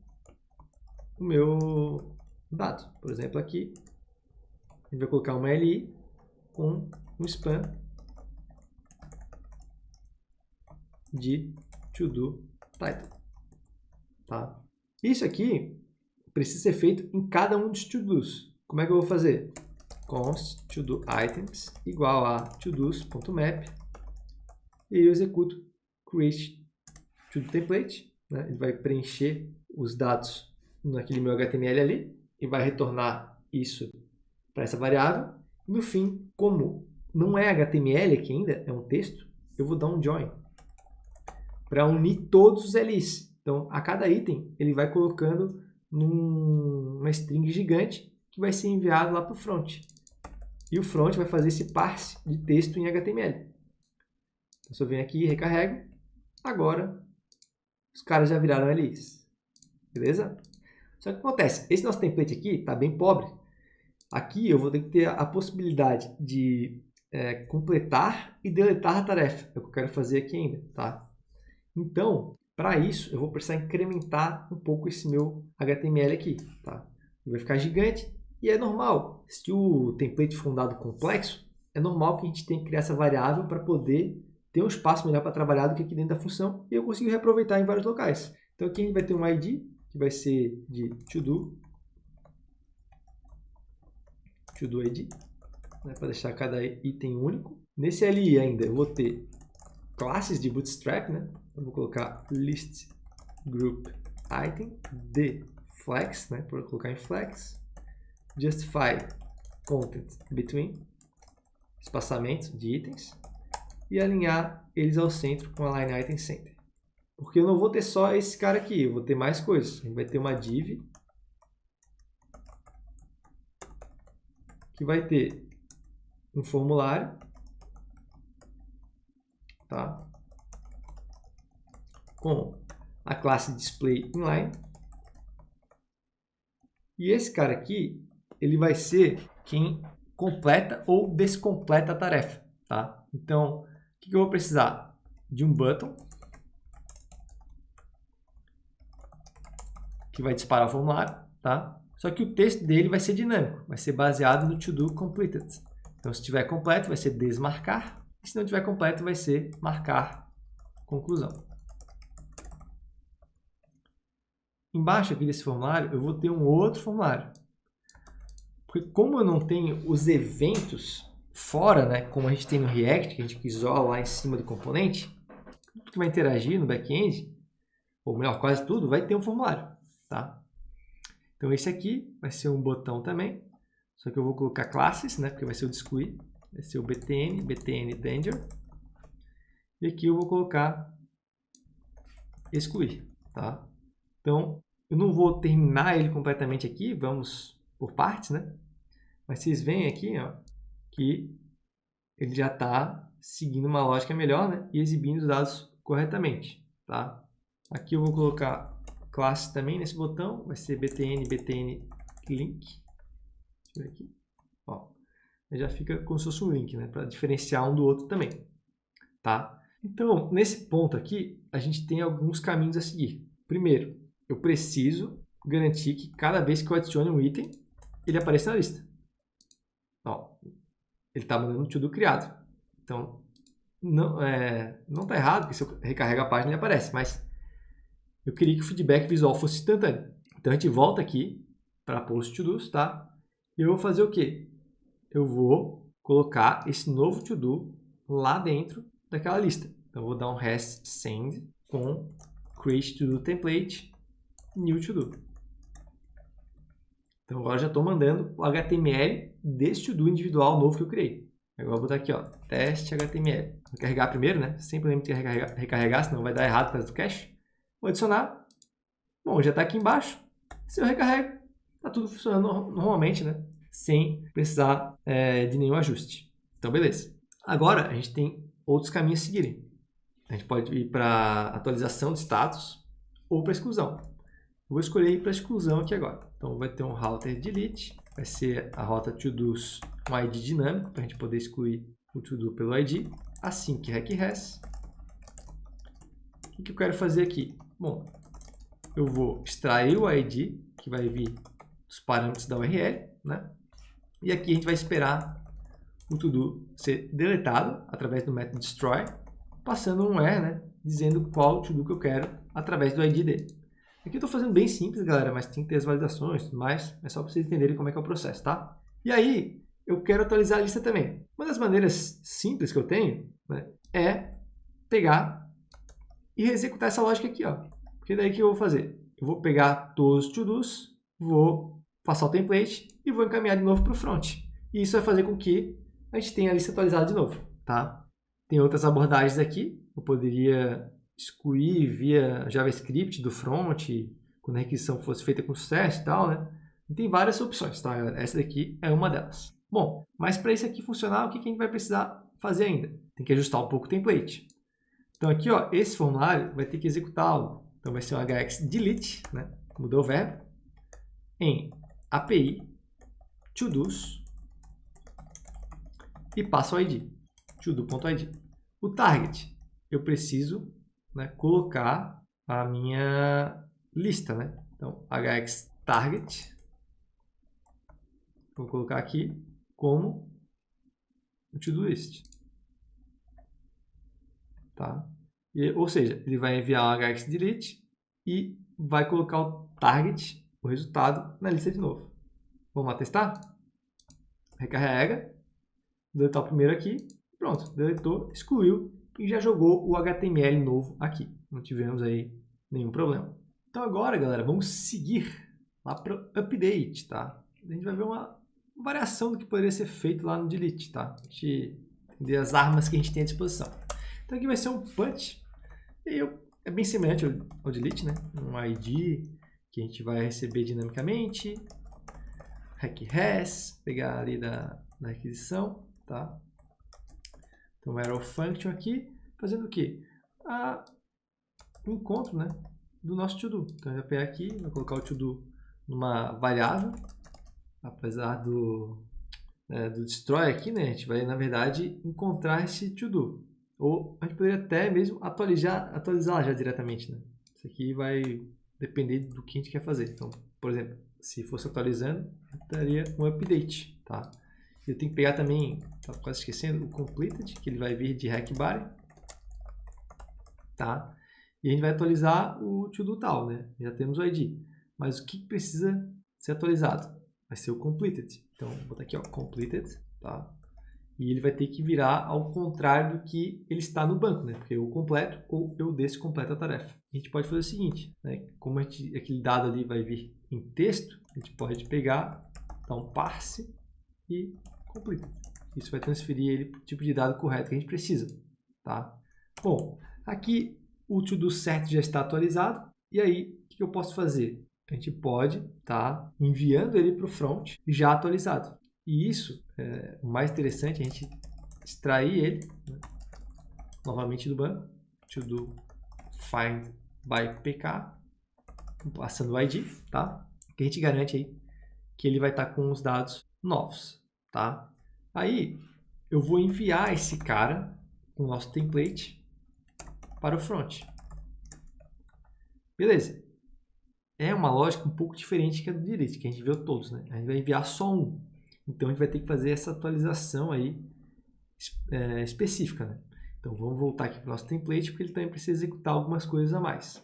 o meu dado. Por exemplo, aqui, a gente vai colocar uma LI com um span de to-do title. Tá? Isso aqui precisa ser feito em cada um dos to-dos. Como é que eu vou fazer? Const to-do items igual a todos.map e eu executo create to-do template. Né? Ele vai preencher os dados naquele meu HTML ali e vai retornar isso para essa variável. E no fim, como não é HTML aqui ainda, é um texto, eu vou dar um join para unir todos os LIs. Então, a cada item, ele vai colocando numa string gigante que vai ser enviado lá para o front. E o front vai fazer esse parse de texto em HTML. Então, se eu venho aqui e recarrego, agora os caras já viraram LIs. Beleza? Só que acontece, esse nosso template aqui está bem pobre. Aqui eu vou ter que ter a possibilidade de completar e deletar a tarefa. É o que eu quero fazer aqui ainda. Tá? Então, para isso, eu vou precisar incrementar um pouco esse meu HTML aqui. Tá? Ele vai ficar gigante e é normal. Se o template for um dado complexo, é normal que a gente tenha que criar essa variável para poder ter um espaço melhor para trabalhar do que aqui dentro da função e eu consigo reaproveitar em vários locais. Então aqui a gente vai ter um ID, que vai ser de to-do ID, né, para deixar cada item único. Nesse LI ainda eu vou ter classes de Bootstrap, né? Eu vou colocar list group item de flex, né, para colocar em flex, justify content between, espaçamento de itens, e alinhar eles ao centro com align item center. Porque eu não vou ter só esse cara aqui, eu vou ter mais coisas. A gente vai ter uma div que vai ter um formulário, tá? Com a classe display inline. E esse cara aqui, ele vai ser quem completa ou descompleta a tarefa, tá? Então, o que eu vou precisar? De um button que vai disparar o formulário, tá? Só que o texto dele vai ser dinâmico, vai ser baseado no to-do completed. Então, se estiver completo, vai ser desmarcar, e se não estiver completo, vai ser marcar conclusão. Embaixo aqui desse formulário, eu vou ter um outro formulário. Porque como eu não tenho os eventos fora, né, como a gente tem no React, que a gente isola lá em cima do componente, tudo que vai interagir no back-end, ou melhor, quase tudo, vai ter um formulário, tá? Então esse aqui vai ser um botão também, só que eu vou colocar classes, né, porque vai ser o de excluir, vai ser o btn danger, e aqui eu vou colocar excluir, tá? Então, eu não vou terminar ele completamente aqui, vamos por partes, né? Mas vocês veem aqui, ó, que ele já está seguindo uma lógica melhor, né? E exibindo os dados corretamente, tá? Aqui eu vou colocar classe também nesse botão, vai ser btn link. Deixa eu ver aqui. Ó, já fica como se fosse um link, né? Para diferenciar um do outro também, tá? Então, nesse ponto aqui, a gente tem alguns caminhos a seguir. Primeiro, eu preciso garantir que cada vez que eu adicione um item, ele apareça na lista. Ó, ele está mandando um to-do criado. Então, não está errado, porque se eu recarrego a página, ele aparece. Mas eu queria que o feedback visual fosse instantâneo. Então, a gente volta aqui para post to-dos, tá? E eu vou fazer o quê? Eu vou colocar esse novo to-do lá dentro daquela lista. Então, eu vou dar um rest send com create to-do template new to-do. Então, agora já estou mandando o HTML desse to-do individual novo que eu criei. Agora eu vou botar aqui, ó, teste HTML. Vou carregar primeiro, né? Sempre lembre de recarregar, senão vai dar errado por causa do cache. Vou adicionar. Bom, já está aqui embaixo. Se eu recarrego, está tudo funcionando normalmente, né? sem precisar de nenhum ajuste. Então, beleza. Agora, a gente tem outros caminhos a seguirem. A gente pode ir para atualização de status ou para exclusão. Eu vou escolher ir para exclusão aqui agora. Então, vai ter um router delete, vai ser a rota to-dos com ID dinâmico, para a gente poder excluir o to-do pelo ID, assim que req-res. O que eu quero fazer aqui? Bom, eu vou extrair o ID, que vai vir dos parâmetros da URL, né? E aqui a gente vai esperar o to-do ser deletado através do método destroy, passando um where, né? Dizendo qual to-do que eu quero através do ID dele. Aqui eu estou fazendo bem simples, galera, mas tem que ter as validações e tudo mais. É só para vocês entenderem como é que é o processo, tá? E aí, eu quero atualizar a lista também. Uma das maneiras simples que eu tenho, né, é pegar e executar essa lógica aqui, ó. Porque daí que eu vou fazer? Eu vou pegar todos os to-dos, vou passar o template e vou encaminhar de novo para o front. E isso vai fazer com que a gente tenha a lista atualizada de novo, tá? Tem outras abordagens aqui. Eu poderia excluir via JavaScript do front, quando a requisição fosse feita com sucesso e tal, né? E tem várias opções, tá? Essa daqui é uma delas. Bom, mas para isso aqui funcionar, o que a gente vai precisar fazer ainda? Tem que ajustar um pouco o template. Então aqui, ó, esse formulário vai ter que executar algo. Então vai ser um hx delete, né? Mudou o verbo, em API todos e passa o ID, todo.id. O target, eu preciso, né, colocar a minha lista, né? Então, hx target, vou colocar aqui como o to-do list, tá? Ou seja, ele vai enviar o hx delete e vai colocar o target, o resultado, na lista de novo. Vamos lá testar? Recarrega, deletar o primeiro aqui, pronto, deletou, excluiu e já jogou o HTML novo aqui. Não tivemos aí nenhum problema. Então agora, galera, vamos seguir lá para o update, tá? A gente vai ver uma variação do que poderia ser feito lá no delete, tá? A gente entender as armas que a gente tem à disposição. Então aqui vai ser um punch, e é bem semelhante ao delete, né? Um ID que a gente vai receber dinamicamente, req-res, pegar ali da requisição, tá? Então, arrow function aqui, fazendo o quê? O encontro, né, do nosso to-do. Então, a gente vai pegar aqui, vai colocar o to-do numa variável, apesar do destroy aqui, né, a gente vai, na verdade, encontrar esse to-do. Ou a gente poderia até mesmo atualizar já diretamente, né? Isso aqui vai depender do que a gente quer fazer. Então, por exemplo, se fosse atualizando, eu daria um update, tá? Eu tenho que pegar também, estava quase esquecendo, o completed, que ele vai vir de hackbody, tá? E a gente vai atualizar o to-do tal, né? Já temos o ID. Mas o que precisa ser atualizado? Vai ser o completed. Então, vou botar aqui, ó, completed, tá? E ele vai ter que virar ao contrário do que ele está no banco, né? Porque eu completo ou eu descompleto a tarefa. A gente pode fazer o seguinte, né? Como aquele dado ali vai vir em texto, a gente pode pegar, dar um parse e complete. Isso vai transferir ele para o tipo de dado correto que a gente precisa, tá? Bom, aqui o to-do certo já está atualizado. E aí, o que eu posso fazer? A gente pode estar enviando ele para o front já atualizado. E isso, o mais interessante, a gente extrair ele, né, novamente do banco, to-do find by pk, passando o ID, tá? Que a gente garante aí que ele vai estar com os dados novos, tá? Aí, eu vou enviar esse cara, o nosso template, para o front. Beleza. É uma lógica um pouco diferente que a do delete, que a gente viu todos, né? A gente vai enviar só um. Então, a gente vai ter que fazer essa atualização aí específica, né? Então, vamos voltar aqui para o nosso template, porque ele também precisa executar algumas coisas a mais.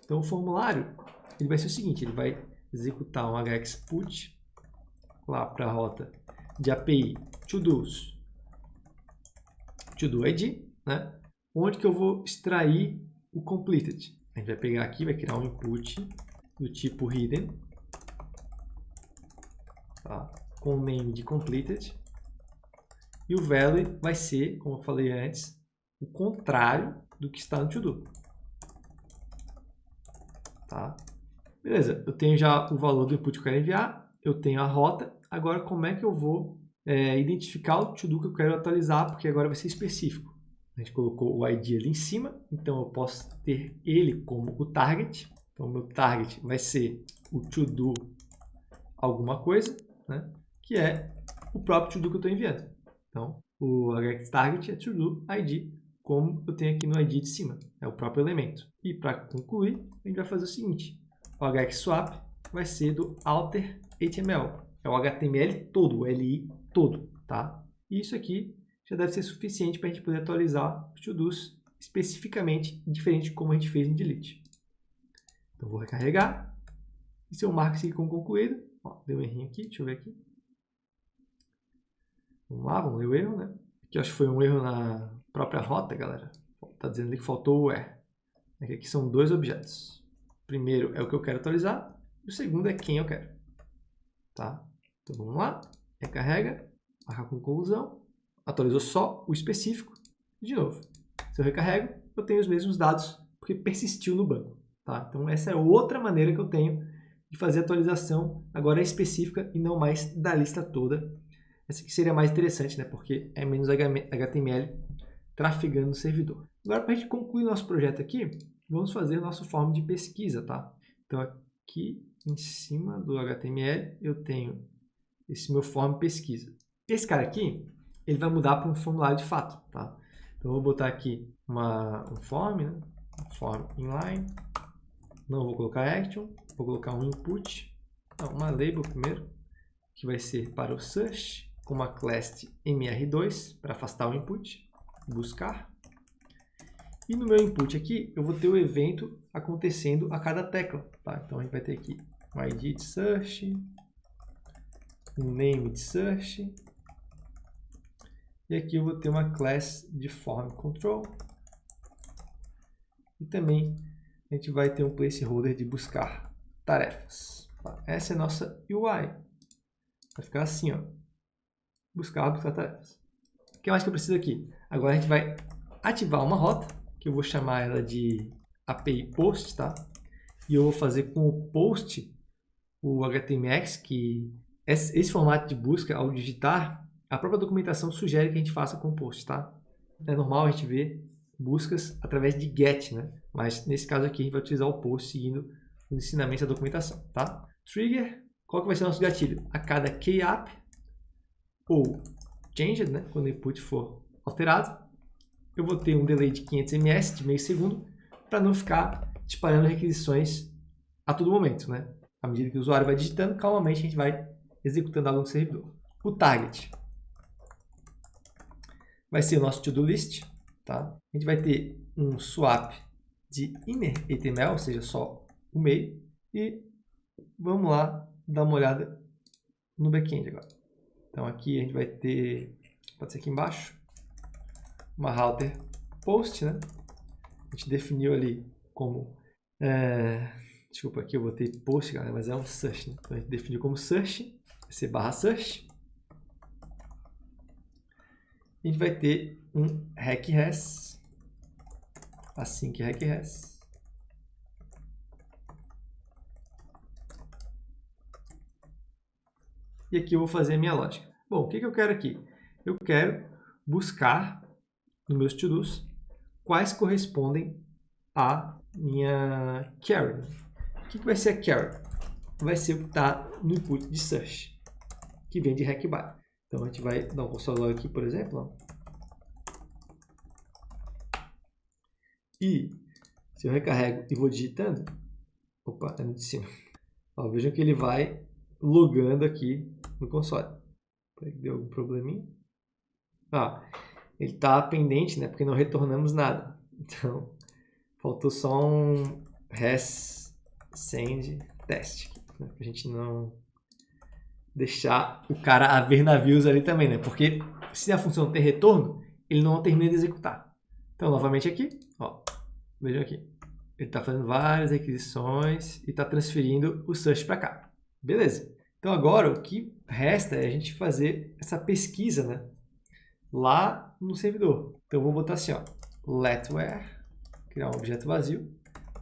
Então, o formulário ele vai ser o seguinte, ele vai executar um hexput lá para a rota de API todos, to-do ID, né? Onde que eu vou extrair o completed. A gente vai pegar aqui, vai criar um input do tipo hidden, tá? Com o name de completed. E o value vai ser, como eu falei antes, o contrário do que está no to-do. Tá? Beleza, eu tenho já o valor do input que eu quero enviar. eu tenho a rota. Agora, como é que eu vou identificar o to-do que eu quero atualizar? Porque agora vai ser específico. A gente colocou o ID ali em cima, então eu posso ter ele como o target. Então, o meu target vai ser o to-do alguma coisa, né? Que é o próprio to-do que eu estou enviando. Então, o target é to-do ID, como eu tenho aqui no ID de cima. É o próprio elemento. E para concluir, a gente vai fazer o seguinte. O swap vai ser do alter HTML. É o HTML todo, o LI todo, tá? E isso aqui já deve ser suficiente para a gente poder atualizar os to-dos especificamente, diferente de como a gente fez no delete. Então, vou recarregar. E se eu marco isso aqui como concluído, ó, deu um errinho aqui, deixa eu ver aqui. Vamos lá, vamos ler o erro, né? Aqui eu acho que foi um erro na própria rota, galera. Está dizendo ali que faltou o where. Aqui são dois objetos. O primeiro é o que eu quero atualizar, e o segundo é quem eu quero. Tá? Então vamos lá, recarrega, marca com conclusão, atualizou só o específico. De novo, se eu recarrego, eu tenho os mesmos dados, porque persistiu no banco. Tá? Então essa é outra maneira que eu tenho de fazer a atualização, agora específica e não mais da lista toda. Essa aqui seria mais interessante, né? Porque é menos HTML trafegando no servidor. Agora, para a gente concluir nosso projeto aqui, vamos fazer nosso form de pesquisa, tá? Então, aqui em cima do HTML, eu tenho esse meu form pesquisa. Esse cara aqui, ele vai mudar para um formulário de fato, tá? Então, eu vou botar aqui um form, né? Um form inline. Não vou colocar action, vou colocar um input. Não, uma label primeiro, que vai ser para o search, com uma class mr2, para afastar o input, buscar. E no meu input aqui, eu vou ter o evento acontecendo a cada tecla. Tá? Então, a gente vai ter aqui um ID de search, um name de search, e aqui eu vou ter uma class de form control. E também a gente vai ter um placeholder de buscar tarefas. Tá? Essa é a nossa UI. Vai ficar assim, ó. Buscar tarefas. O que eu acho que eu preciso aqui? Agora a gente vai ativar uma rota, que eu vou chamar ela de API Post, tá? E eu vou fazer com o post o HTMX, que esse formato de busca, ao digitar, a própria documentação sugere que a gente faça com o post, tá? É normal a gente ver buscas através de get, né? Mas nesse caso aqui a gente vai utilizar o post seguindo os ensinamentos da documentação, tá? Trigger, qual que vai ser o nosso gatilho? A cada keyApp ou changed, né? Quando o input for alterado, eu vou ter um delay de 500 ms, de meio segundo, para não ficar disparando requisições a todo momento, né? À medida que o usuário vai digitando, calmamente a gente vai executando algo no servidor. O target vai ser o nosso to-do list, tá? A gente vai ter um swap de inner HTML, ou seja, só o meio, e vamos lá dar uma olhada no back-end agora. Então aqui a gente vai ter, pode ser aqui embaixo, uma router post, né? A gente definiu ali como, desculpa, aqui eu botei post, galera, mas é um search, né? Então a gente definiu como search, vai ser /search. A gente vai ter um req_res, assim que req_res. E aqui eu vou fazer a minha lógica. Bom, o que eu quero aqui? Eu quero buscar nos meus to-dos quais correspondem à minha query. O que vai ser a query? Vai ser o que está no input de search, que vem de req_by. Então a gente vai dar um console log aqui, por exemplo. Ó. E se eu recarrego e vou digitando, opa, é no de cima. Ó, vejam que ele vai logando aqui no console. Deu algum probleminha? Ele está pendente, né? Porque não retornamos nada. Então, faltou só um res send test, né? Para a gente não deixar o cara a ver navios ali também, né? Porque se a função tem retorno, ele não termina de executar. Então, novamente aqui, ó, vejam aqui. Ele está fazendo várias requisições e está transferindo o search para cá. Beleza. Então, agora o que resta é a gente fazer essa pesquisa, né? Lá no servidor. Então, eu vou botar assim, ó, let where, criar um objeto vazio.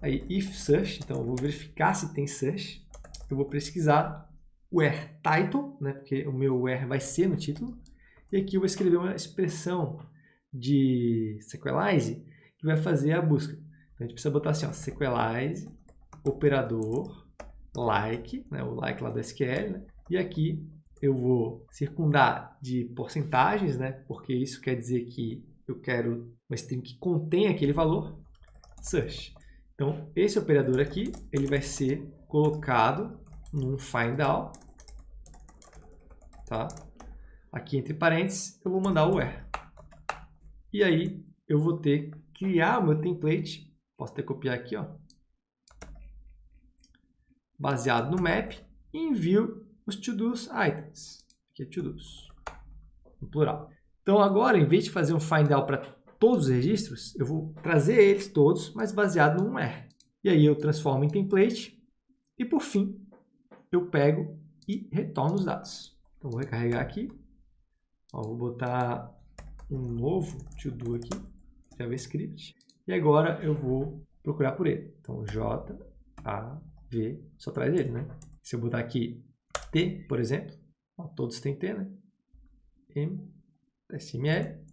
Aí, if search, então eu vou verificar se tem search. Eu vou pesquisar where title, né? Porque o meu where vai ser no título. E aqui eu vou escrever uma expressão de Sequelize que vai fazer a busca. Então, a gente precisa botar assim, ó, Sequelize, operador, like, né? O like lá do SQL, né? E aqui eu vou circundar de porcentagens, né? Porque isso quer dizer que eu quero uma string que contém aquele valor, search. Então, esse operador aqui, ele vai ser colocado num find all, tá? Aqui entre parênteses, eu vou mandar o where. E aí, eu vou ter que criar o meu template, posso até copiar aqui, ó, baseado no map, e envio os to-dos items. Aqui é to-dos, no plural. Então, agora, em vez de fazer um find all para todos os registros, eu vou trazer eles todos, mas baseado num where. E aí, eu transformo em template. E, por fim, eu pego e retorno os dados. Então, vou recarregar aqui. Ó, vou botar um novo to-do aqui, JavaScript. E agora eu vou procurar por ele. Então, J-A-V, só traz ele, né? Se eu botar aqui T, por exemplo, ó, todos têm T, né? M, SML.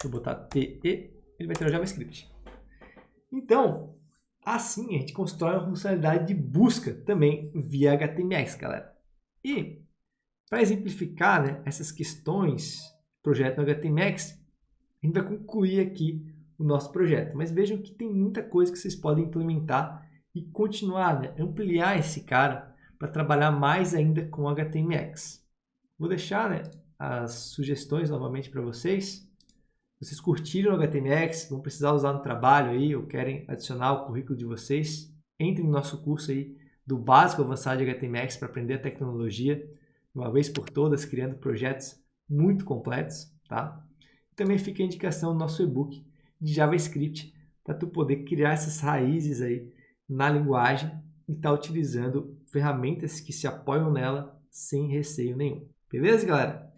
Se eu botar TE, ele vai ter o JavaScript. Então, assim a gente constrói uma funcionalidade de busca também via HTMX, galera. E, para exemplificar, né, essas questões do projeto no HTMX, a gente vai concluir aqui o nosso projeto. Mas vejam que tem muita coisa que vocês podem implementar e continuar, né, ampliar esse cara para trabalhar mais ainda com HTMX. Vou deixar, né, as sugestões novamente para vocês. Se vocês curtiram o HTMX, vão precisar usar no trabalho aí, ou querem adicionar ao currículo de vocês, entrem no nosso curso aí do básico avançado de HTMX para aprender a tecnologia de uma vez por todas, criando projetos muito completos, tá? Também fica a indicação do nosso e-book de JavaScript para tu poder criar essas raízes aí na linguagem e estar utilizando ferramentas que se apoiam nela sem receio nenhum. Beleza, galera?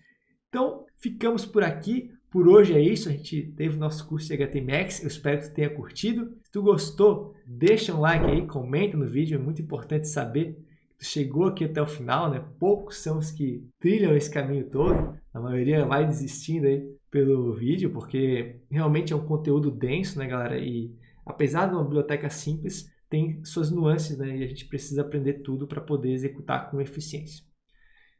Então, ficamos por aqui. Por hoje é isso, a gente teve o nosso curso de HTMX, eu espero que tu tenha curtido. Se tu gostou, deixa um like aí, comenta no vídeo, é muito importante saber que tu chegou aqui até o final, né? Poucos são os que trilham esse caminho todo, a maioria vai desistindo aí pelo vídeo, porque realmente é um conteúdo denso, né, galera? E apesar de uma biblioteca simples, tem suas nuances, né? E a gente precisa aprender tudo para poder executar com eficiência.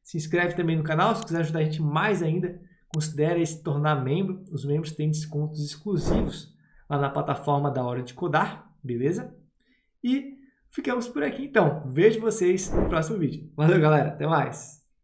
Se inscreve também no canal, se quiser ajudar a gente mais ainda, considere se tornar membro. Os membros têm descontos exclusivos lá na plataforma da Hora de Codar, beleza? E ficamos por aqui então. Vejo vocês no próximo vídeo. Valeu, galera. Até mais.